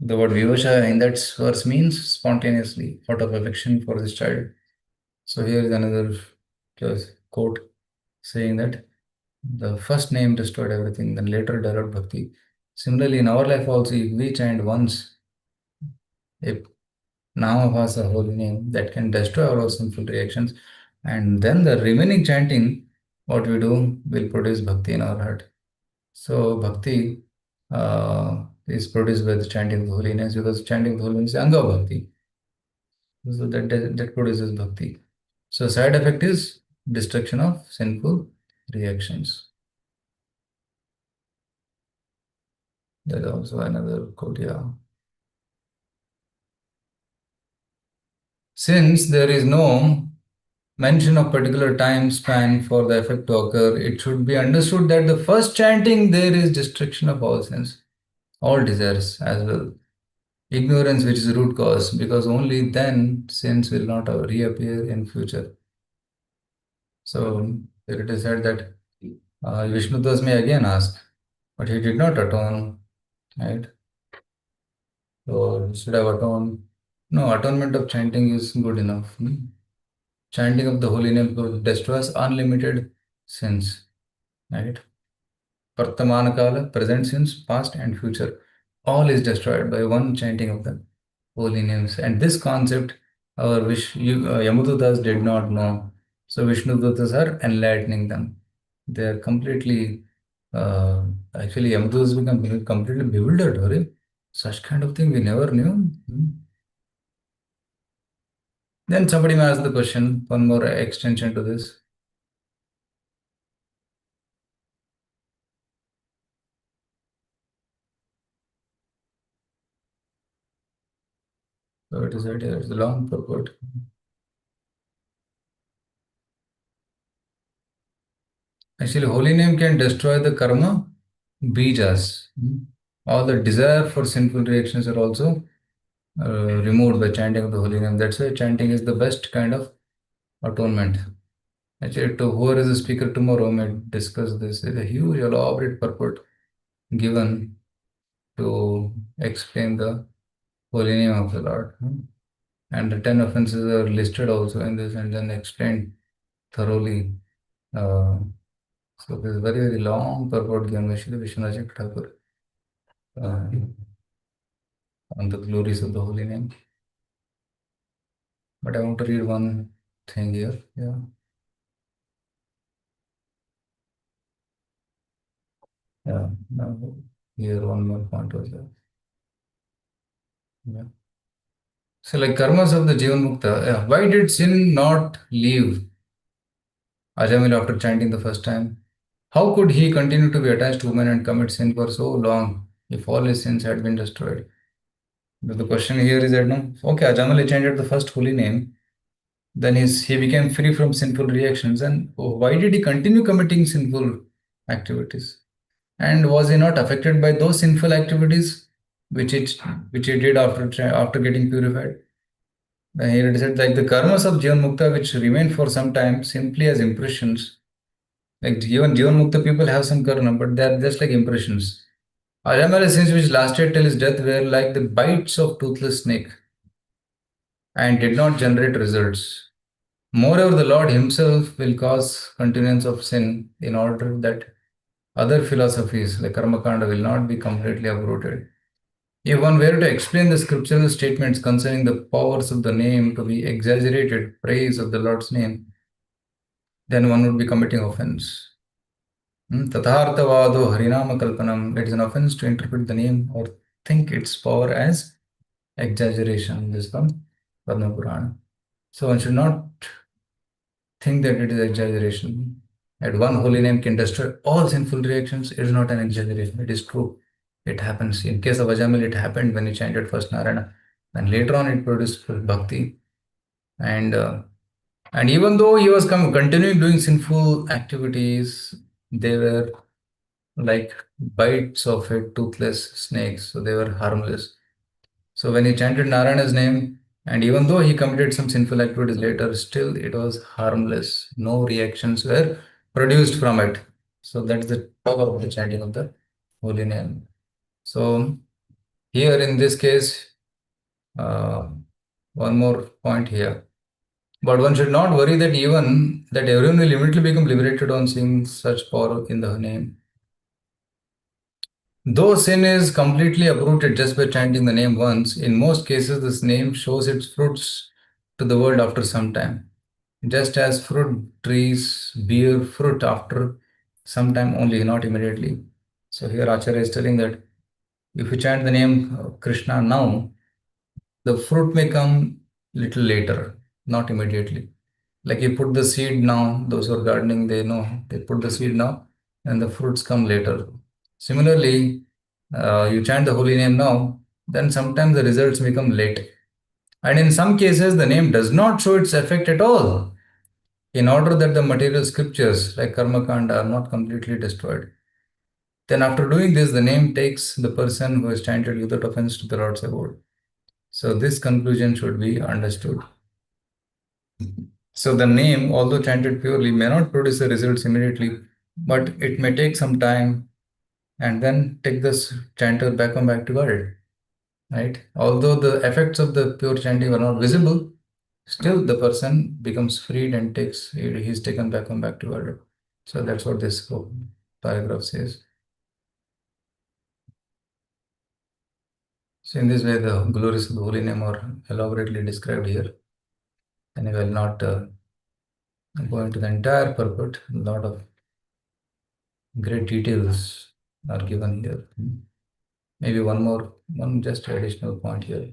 B: The word Vivasha in that verse means spontaneously, out of affection for this child. So here is another quote saying that the first name destroyed everything, then later developed bhakti. Similarly, in our life also, if we chant once, if Namabhasa, holy name, that can destroy all our sinful reactions. And then the remaining chanting, what we do, will produce bhakti in our heart. So bhakti is produced by the chanting of holiness because chanting of holiness is anga bhakti. So that produces bhakti. So side effect is destruction of sinful reactions. That is also another quote, yeah. Since there is no mention of particular time span for the effect to occur, it should be understood that the first chanting there is destruction of all sins, all desires as well. Ignorance, which is the root cause, because only then sins will not reappear in future. So there it is said that Vishnudas may again ask, but he did not atone, right? So he should have atoned. No, atonement of chanting is good enough. Chanting of the holy name destroys unlimited sins, right? Vartamana Kala, present sins, past and future, all is destroyed by one chanting of the holy names. And this concept, our Yamudutas did not know. So Vishnudutas are enlightening them. They are completely, actually, Yamudutas become completely bewildered. Right? Such kind of thing we never knew. Then somebody may ask the question, one more extension to this. So it is right here, it's a long purport. Actually, holy name can destroy the karma bijas. All the desire for sinful reactions are also removed by chanting of the holy name. That's why chanting is the best kind of atonement. Actually, to whoever is the speaker tomorrow may discuss this. It's a huge elaborate purport given to explain the holy name of the Lord. And the 10 offenses are listed also in this and then explained thoroughly. So this is very, very long purport given by Shri Vishwanath Thakur on the glories of the holy name. But I want to read one thing here. Yeah. Yeah. Now, here one more point was there. Yeah. So like karmas of the Jivan Mukta, yeah. Why did sin not leave Ajamil after chanting the first time? How could he continue to be attached to women and commit sin for so long if all his sins had been destroyed? But the question here is that no, okay, Ajamil chanted the first holy name, then he became free from sinful reactions. And why did he continue committing sinful activities? And was he not affected by those sinful activities which he did after getting purified? Then here it is said like the karmas of Jivan Mukta which remain for some time simply as impressions. Like even Jivan Mukta people have some karma, but they are just like impressions. Ajamala sins which lasted till his death were like the bites of toothless snake and did not generate results. Moreover, the Lord Himself will cause continuance of sin in order that other philosophies like Karma Kanda will not be completely uprooted. If one were to explain the scriptural statements concerning the powers of the name to be exaggerated praise of the Lord's name, then one would be committing offense. Tatharthavado Harinama Kalpanam. It is an offense to interpret the name or think its power as exaggeration. This is from Padma Purana. So one should not think that it is exaggeration. That one holy name can destroy all sinful reactions. It is not an exaggeration. It is true. It happens. In case of Ajamil, it happened when he chanted first Narayana. And later on, it produced bhakti. And even though he was continuing doing sinful activities, they were like bites of a toothless snake. So they were harmless. So when he chanted Narayana's name, and even though he committed some sinful activities later, still it was harmless. No reactions were produced from it. So that's the power of the chanting of the holy name. So here in this case, one more point here. But one should not worry that even that everyone will immediately become liberated on seeing such power in the name. Though sin is completely uprooted just by chanting the name once, in most cases this name shows its fruits to the world after some time. Just as fruit trees bear fruit after some time only, not immediately. So here Acharya is telling that if you chant the name Krishna now, the fruit may come little later, not immediately. Like you put the seed now, those who are gardening, they know they put the seed now and the fruits come later. Similarly, you chant the holy name now, then sometimes the results become late. And in some cases, the name does not show its effect at all, in order that the material scriptures like Karma Kanda are not completely destroyed. Then, after doing this, the name takes the person who has chanted without offense to the Lord's abode. So, this conclusion should be understood. So, the name, although chanted purely, may not produce the results immediately, but it may take some time and then take this chanter back to God. Right? Although the effects of the pure chanting are not visible, still the person becomes freed and he's taken back to order. So that's what this paragraph says. So in this way, the glories of the holy name are elaborately described here. And I will not go into the entire purport. A lot of great details are given here. Maybe one just additional point here.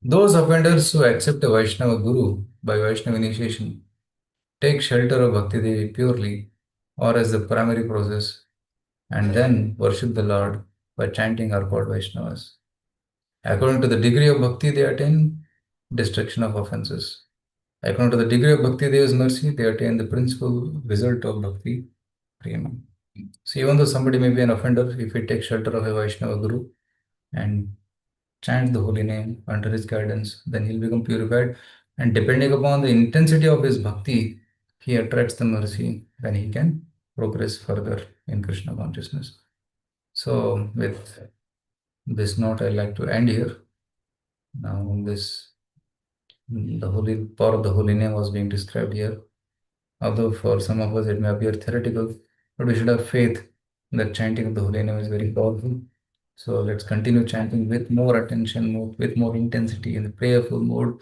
B: Those offenders who accept a Vaishnava Guru by Vaishnava initiation take shelter of Bhakti Devi purely or as the primary process and then worship the Lord by chanting are called Vaishnavas. According to the degree of bhakti they attain, destruction of offenses. According to the degree of bhakti Deva's mercy, they attain the principal result of bhakti prema. So even though somebody may be an offender, if he takes shelter of a Vaishnava Guru and chants the holy name under his guidance, then he'll become purified. And depending upon the intensity of his bhakti, he attracts the mercy, then he can progress further in Krishna consciousness. So with this note, I'd like to end here. Now this the holy power of the holy name was being described here. Although for some of us it may appear theoretical, but we should have faith that chanting of the holy name is very powerful. So let's continue chanting with more attention, with more intensity in the prayerful mode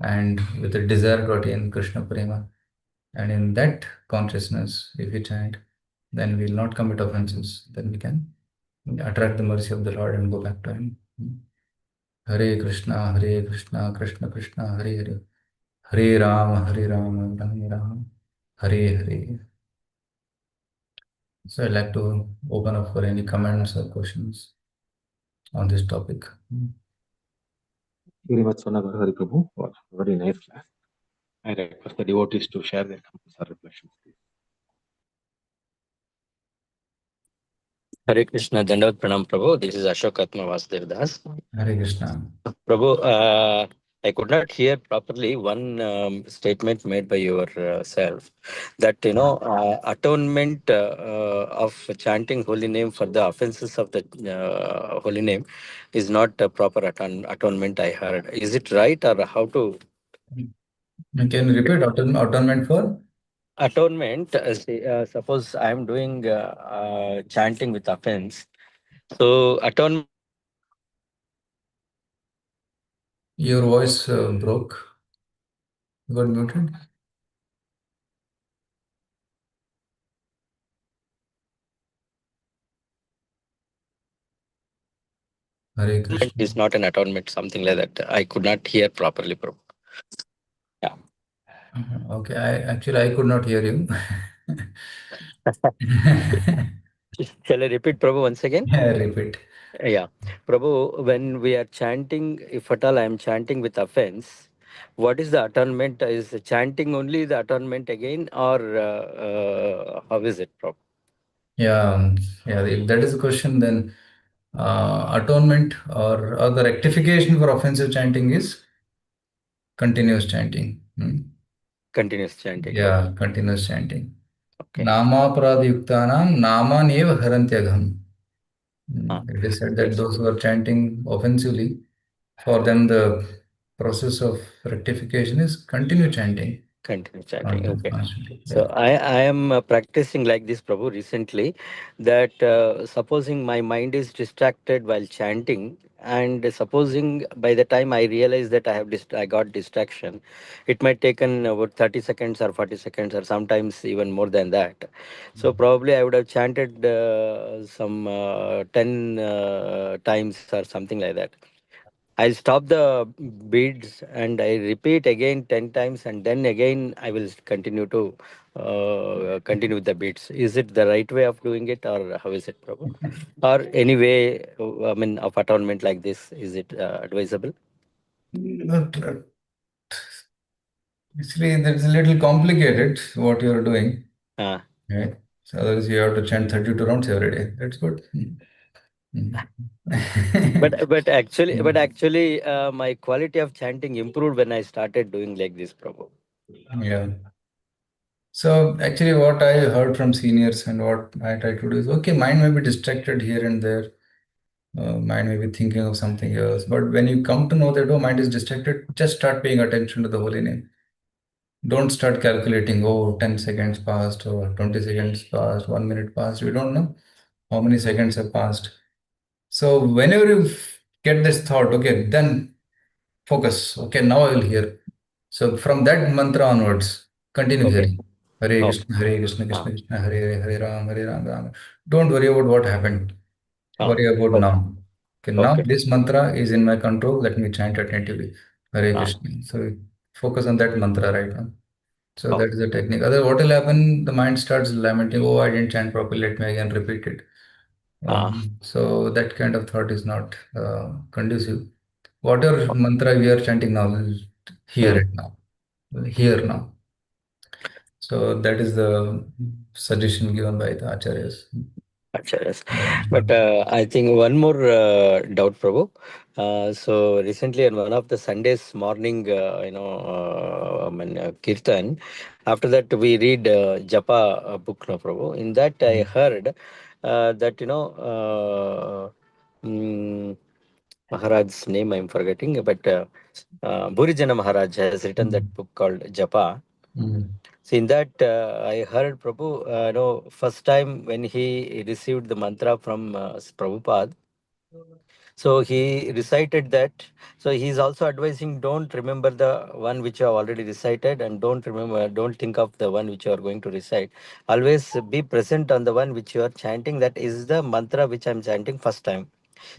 B: and with a desire to attain Krishna Prema. And in that consciousness, if we chant, then we will not commit offenses. Then we can attract the mercy of the Lord and go back to Him. Hare Krishna, Krishna Krishna, Hare Hare. Hare Rama, Rama Rama, Hare Hare. So I'd like to open up for any comments or questions on this topic.
A: Very much, Swarna Gaurahari Prabhu, for a very nice class. I request the devotees to share their comments or reflections, please.
C: Hare Krishna, Dandavat Pranam Prabhu. This is Ashok Atma Vasudev Das.
B: Hare Krishna.
C: Prabhu, I could not hear properly one statement made by yourself that, atonement of chanting holy name for the offenses of the holy name is not a proper atonement, I heard. Is it right, or how to?
B: Can you repeat atonement for?
C: Atonement, suppose I am doing chanting with offense. So atonement.
B: Your voice broke. You got muted. Hare Krishna.
C: Is not an atonement, something like that. I could not hear properly, Prabhu. Yeah.
B: Okay, I could not hear you.
C: Shall I repeat, Prabhu, once again?
B: Yeah, repeat.
C: Yeah. Prabhu, when we are chanting, if at all I am chanting with offense, what is the atonement? Is chanting only the atonement again, or how is it, Prabhu?
B: Yeah, if that is the question, then atonement or the rectification for offensive chanting is continuous chanting.
C: Continuous chanting.
B: Yeah,
C: Okay.
B: continuous chanting.
C: Okay.
B: Namaparadhyuktanam namaneva harantyagam.
C: Ah.
B: It is said that
C: Yes.
B: those who are chanting offensively, for them the process of rectification is continue chanting.
C: Continue chanting. Okay.
B: Constantly.
C: So
B: Yeah.
C: I am practicing like this, Prabhu, recently, that supposing my mind is distracted while chanting, and supposing by the time I realize that I got distraction, it might taken about 30 seconds or 40 seconds or sometimes even more than that. So probably I would have chanted some 10 times or something like that. I'll stop the beads and I repeat again 10 times, and then again I will continue to continue with the beads. Is it the right way of doing it, or how is it, Prabhu? Or any way, I mean, of atonement like this, is it advisable?
B: But, actually, that's a little complicated what you're doing.
C: Uh,
B: Right? So otherwise you have to chant 32 rounds every day. That's good.
C: but actually, my quality of chanting improved when I started doing like this, Prabhu.
B: Yeah. So actually what I heard from seniors and what I try to do is, okay, mind may be distracted here and there. Mind may be thinking of something else. But when you come to know that, oh, mind is distracted, just start paying attention to the holy name. Don't start calculating, oh, 10 seconds passed or 20 seconds passed, 1 minute passed. We don't know how many seconds have passed. So whenever you get this thought, okay, then focus. Okay, now I will hear. So from that mantra onwards, continue
C: Okay.
B: hearing. Hare
C: Oh.
B: Krishna, Hare Krishna, Krishna
C: Ah.
B: Krishna, Hare Hare, Hare Ram, Ram. Don't worry about what happened.
C: Ah.
B: Worry about
C: Okay.
B: now. Okay, now
C: Okay.
B: this mantra is in my control. Let me chant attentively. Hare
C: Ah.
B: Krishna. So focus on that mantra right now. So
C: Oh.
B: that is the technique. Other, what will happen? The mind starts lamenting. Oh, I didn't chant properly. Let me again repeat it.
C: Ah.
B: So that kind of thought is not conducive. Whatever mantra we are chanting now, hear
C: Hmm.
B: it now. Hear now. So that is the suggestion given by the acharyas.
C: Acha, yes. But
B: Um,
C: I think one more doubt, Prabhu. So recently, on one of the Sundays morning, Kirtan, after that we read Japa book, no, Prabhu. In that I heard that, Maharaj's name I'm forgetting, but Bhurijana Maharaj has written that book called Japa.
B: mm,
C: So in that, I heard Prabhu, first time when he received the mantra from Prabhupada, so he recited that. So he is also advising, don't remember the one which you have already recited, and don't think of the one which you are going to recite. Always be present on the one which you are chanting. That is the mantra which I'm chanting first time.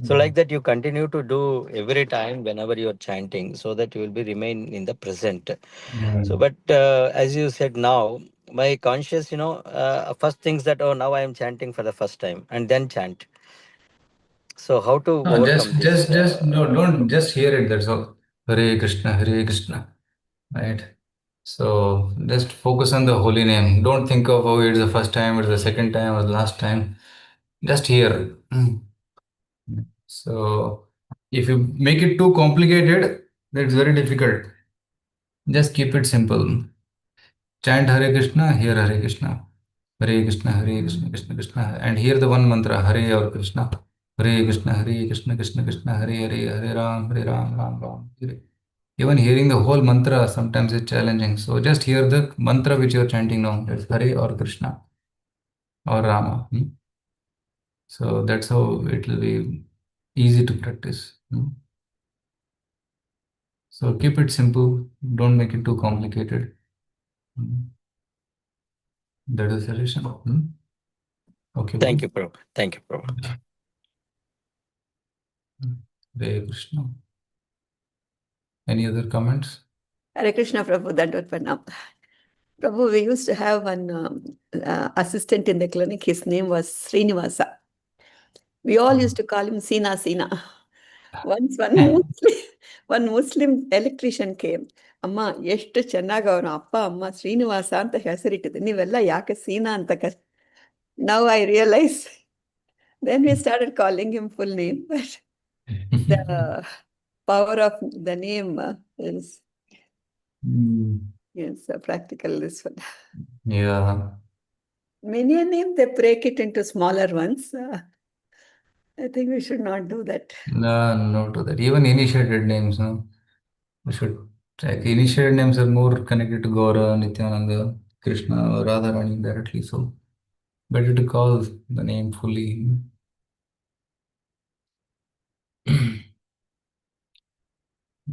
C: So
B: mm,
C: like that, you continue to do every time whenever you are chanting, so that you will be remain in the present. So,
B: mm.
C: but as you said now, my conscious, first thinks that, oh, now I am chanting for the first time, and then chant. So how to
B: No,
C: overcome this?
B: no, don't just hear it. That's all. Hare Krishna, Hare Krishna. Right. So just focus on the holy name. Don't think of, oh, it's the first time, it's the second time, or the last time. Just hear. So if you make it too complicated, that's very difficult. Just keep it simple. Chant Hare Krishna, hear Hare Krishna. Hare Krishna, Hare Krishna, Krishna Krishna, and hear the one mantra, Hare or Krishna. Hare Krishna, Hare Krishna, Krishna Krishna, Hare Hare, Hare Ram, Ram Ram, Hare. Even hearing the whole mantra sometimes is challenging. So just hear the mantra which you are chanting now. That's Hare or Krishna or Rama. So that's how it will be easy to practice. So keep it simple. Don't make it too complicated. Hmm. That is the solution. Okay,
C: Thank
B: bro.
C: you, Prabhu. Thank you, Prabhu.
B: Hare Krishna. Any other comments?
D: Hare Krishna, Prabhu, Dandot Pranam. Prabhu, we used to have one assistant in the clinic. His name was Srinivasa. We all used to call him Sina Sina. Once one Muslim electrician came. ಅಮ್ಮ ಎಷ್ಟು ಚೆನ್ನಾಗಿ ಅವನು ಅಪ್ಪ ಅಮ್ಮ ಶ್ರೀನಿವಾಸ ಅಂತ ಹೆಸರಿಟ್ಟಿದೆ ನೀವೆಲ್ಲ ಯಾಕೆ ಸೀನಾ ಅಂತ Now I realize. Then we started calling him full name. But the power of the name is yes, practical this one.
B: Yeah.
D: Many a name they break it into smaller ones. I think we should not do that.
B: No, no to that. Even initiated names, no. We should check. Initiated names are more connected to Gaura, Nityananda, Krishna, or Radharani directly. So better to call the name fully.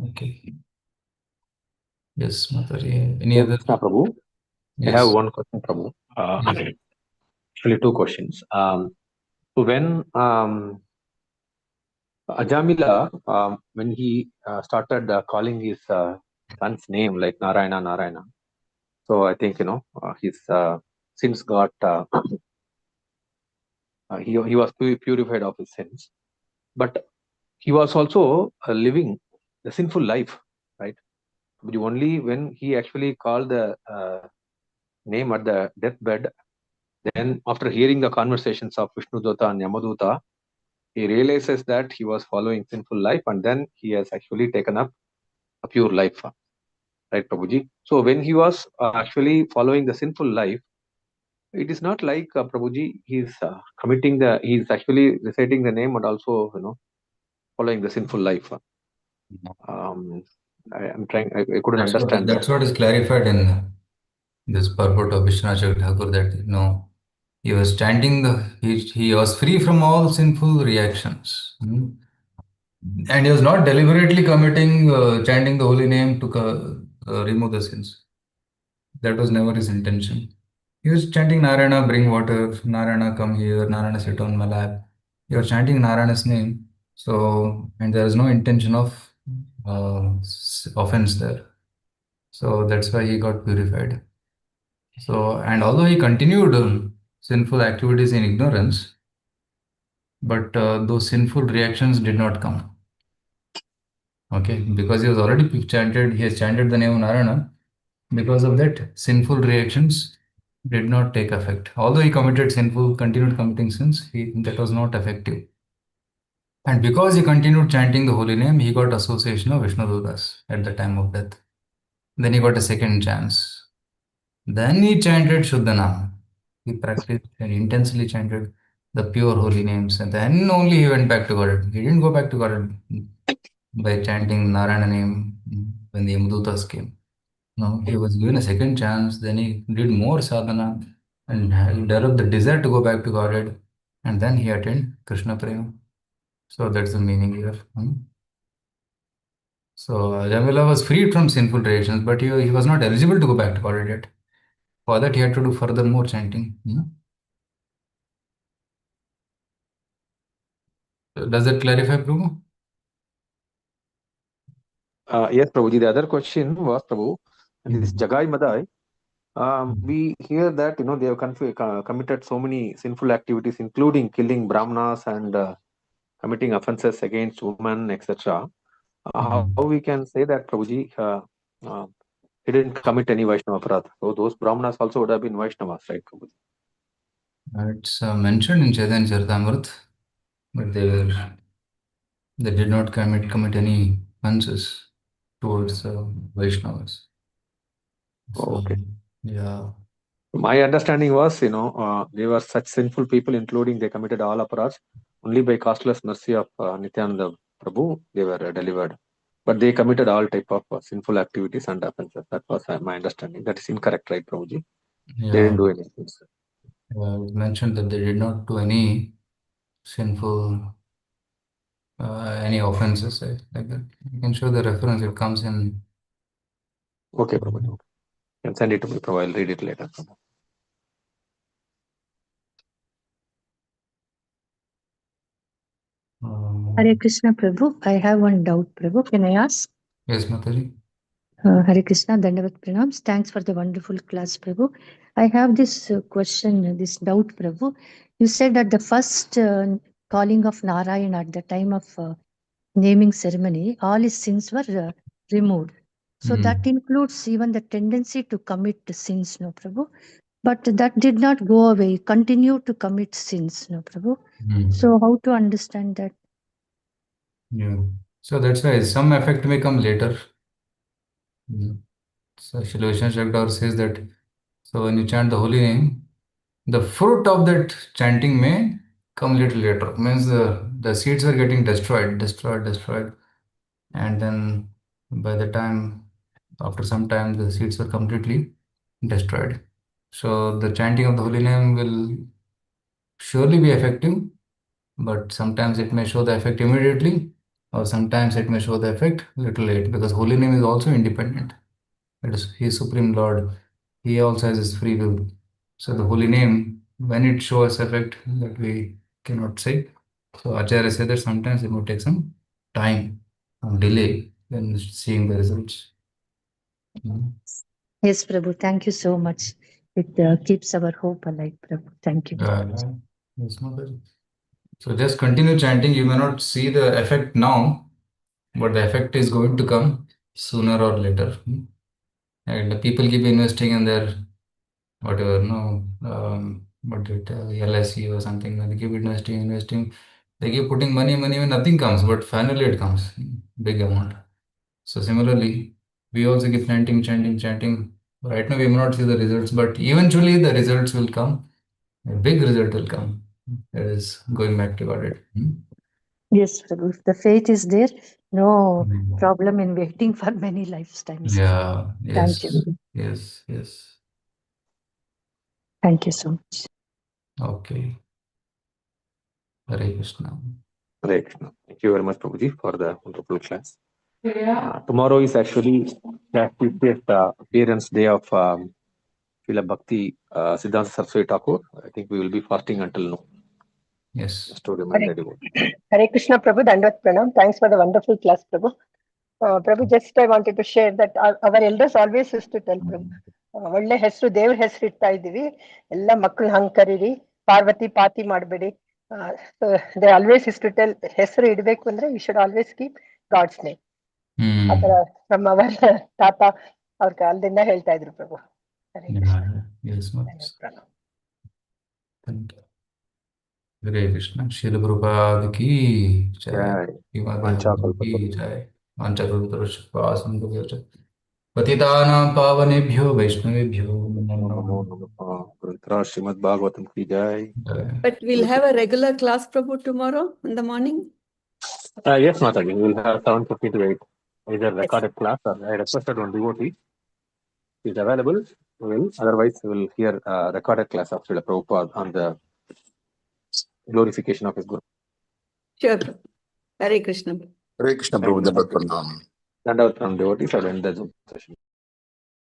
B: Okay. Yes, Matari. Any
A: Yes,
B: other?
A: Krishna Prabhu. I have
B: Yes.
A: one question, Prabhu.
B: Yes.
A: Actually, two questions. So when Ajamila, when he started calling his son's name like Narayana, Narayana, so I think his sins got he was purified of his sins, but he was also living the sinful life, right? But only when he actually called the name at the deathbed, then after hearing the conversations of Vishnu Dutta and Yamaduta, he realizes that he was following sinful life, and then he has actually taken up a pure life, right, Prabhuji? So when he was actually following the sinful life, it is not like Prabhuji, he's he's actually reciting the name and also, following the sinful life. I'm trying, I couldn't understand
B: That's
A: that.
B: what is clarified in this purport of Vishwanath Thakur that he was chanting he was free from all sinful reactions. And he was not deliberately committing chanting the holy name to remove the sins. That was never his intention. He was chanting Narayana, bring water, Narayana, come here, Narayana, sit on my lap. He was chanting Narayana's name So, and there is no intention of offense there. So that's why he got purified. So, and although he continued sinful activities in ignorance, but those sinful reactions did not come. Okay, because he was already chanted, he has chanted the name of Narayana. Because of that, sinful reactions did not take effect. Although he continued committing sins, that was not effective. And because he continued chanting the holy name, he got association of Vishnudutas at the time of death. Then he got a second chance. Then he chanted Shuddhanam. He practiced and intensely chanted the pure holy names. And then only he went back to God. He didn't go back to God by chanting Narayana name when the Yamadutas came. No, he was given a second chance. Then he did more sadhana and he developed the desire to go back to Godhead. And then he attained Krishna Prema. So that's the meaning here. So Jamila was freed from sinful reactions, but he was not eligible to go back to Godhead yet. For that, he had to do further more chanting. So does that clarify, Prabhu?
A: Yes, Prabhuji. The other question was, Prabhu, this Jagai Madai, we hear that they have committed so many sinful activities, including killing brahmanas and committing offenses against women, etc. How we can say that Prabhuji he didn't commit any Vaishnava aparadha? So those brahmanas also would have been Vaishnavas, right, Prabhuji?
B: It's mentioned in Chaitanya Charitamrita, but they did not commit any offenses towards Vaishnavas. So,
A: Okay.
B: yeah.
A: My understanding was, they were such sinful people, including they committed all aparadhas. Only by costless mercy of Nityananda Prabhu, they were delivered. But they committed all type of sinful activities and offenses. That was my understanding. That is incorrect, right, Prabhuji?
B: Yeah.
A: They didn't do anything.
B: It mentioned that they did not do any sinful, any offenses like that. You can show the reference. It comes in.
A: Okay, Prabhuji. Okay. You can send it to me, Prabhu. I'll read it later.
E: Hare Krishna Prabhu, I have one doubt, Prabhu. Can I ask?
B: Yes, Mataji.
E: Hare Krishna, Dandavat Pranams. Thanks for the wonderful class, Prabhu. I have this question, this doubt, Prabhu. You said that the first calling of Narayana at the time of naming ceremony, all his sins were removed. So that includes even the tendency to commit sins, no, Prabhu. But that did not go away, continue to commit sins, no, Prabhu. So how to understand that?
B: Yeah. So that's why some effect may come later. So Srila Vishnu Shakdar says that, so when you chant the holy name, the fruit of that chanting may come little later. Means the seeds are getting destroyed. And then by the time, after some time, the seeds were completely destroyed. So the chanting of the holy name will surely be effective, but sometimes it may show the effect immediately, or sometimes it may show the effect little late, because holy name is also independent. It is He is Supreme Lord. He also has his free will. So the holy name, when it shows effect, that we cannot say. So Acharya said that sometimes it will take some time, some delay in seeing the results.
E: Yes, Prabhu. Thank you so much. It keeps our hope alive, Prabhu. Thank you.
B: Yes, Mother. So just continue chanting. You may not see the effect now, but the effect is going to come sooner or later. And the people keep investing in their whatever, no, what it LIC or something. They keep investing. They keep putting money, when nothing comes, but finally it comes, big amount. So similarly, we also keep chanting. Right now we may not see the results, but eventually the results will come. A big result will come. That is going back to God.
E: Yes, Prabhu. If the faith is there, no problem in waiting for many lifetimes.
B: Yeah. Yes.
E: Thank you.
B: Yes.
E: Thank you so much.
B: Okay. Hare Krishna.
A: Hare Krishna. Thank you very much, Prabhuji, for the wonderful class. Tomorrow is actually the 50th appearance day of Srila Bhakti Siddhanta Saraswati Thakur. I think we will be fasting until noon.
B: Yes.
A: Just to remind the devotee.
F: Hare Krishna, Prabhu, Dandavat Pranam. Thanks for the wonderful class, Prabhu. Prabhu, just I wanted to share that our elders always used to tell, Prabhu, ಒಳ್ಳೆ ಹೆಸರು ದೇವ್ರ ಹೆಸರು ಇಡ್ತಾ ಇದೀವಿ, ಎಲ್ಲ ಮಕ್ಕಳು ಹಂಗ್ ಕರೀರಿ, ಪಾರ್ವತಿ ಪಾತಿ ಮಾಡಬೇಡಿ. So they always used to tell, ಹೆಸರು ಇಡಬೇಕು ಅಂದ್ರೆ we should always keep God's name. ಆತರ from our ತಾತ ಅವ್ರ ಕಾಲದಿಂದ ಹೇಳ್ತಾ ಇದ್ರು ಪ್ರಭು. Hare Krishna.
B: Thank you. Hare Krishna. Srila Prabhupada ki jai. Ki jai. Vanchakalpatarashya Patitanam pavanebhyo Vaishnavebhyo Namo
A: Namo Srimad Bhagavatam ki jai.
D: But we'll have a regular class, Prabhu, tomorrow in the morning?
A: Yes, Mataji, we will have 7:50 to 8. Either recorded class or I requested one devotee is available. We will. Otherwise, we will hear recorded class of Srila Prabhupada on the glorification of his Guru.
D: Sure. Hare Krishna.
G: Hare Krishna, Prabhu. Dandavat Pranam.
A: Dandavat Pranam devotees. I will end the Zoom session.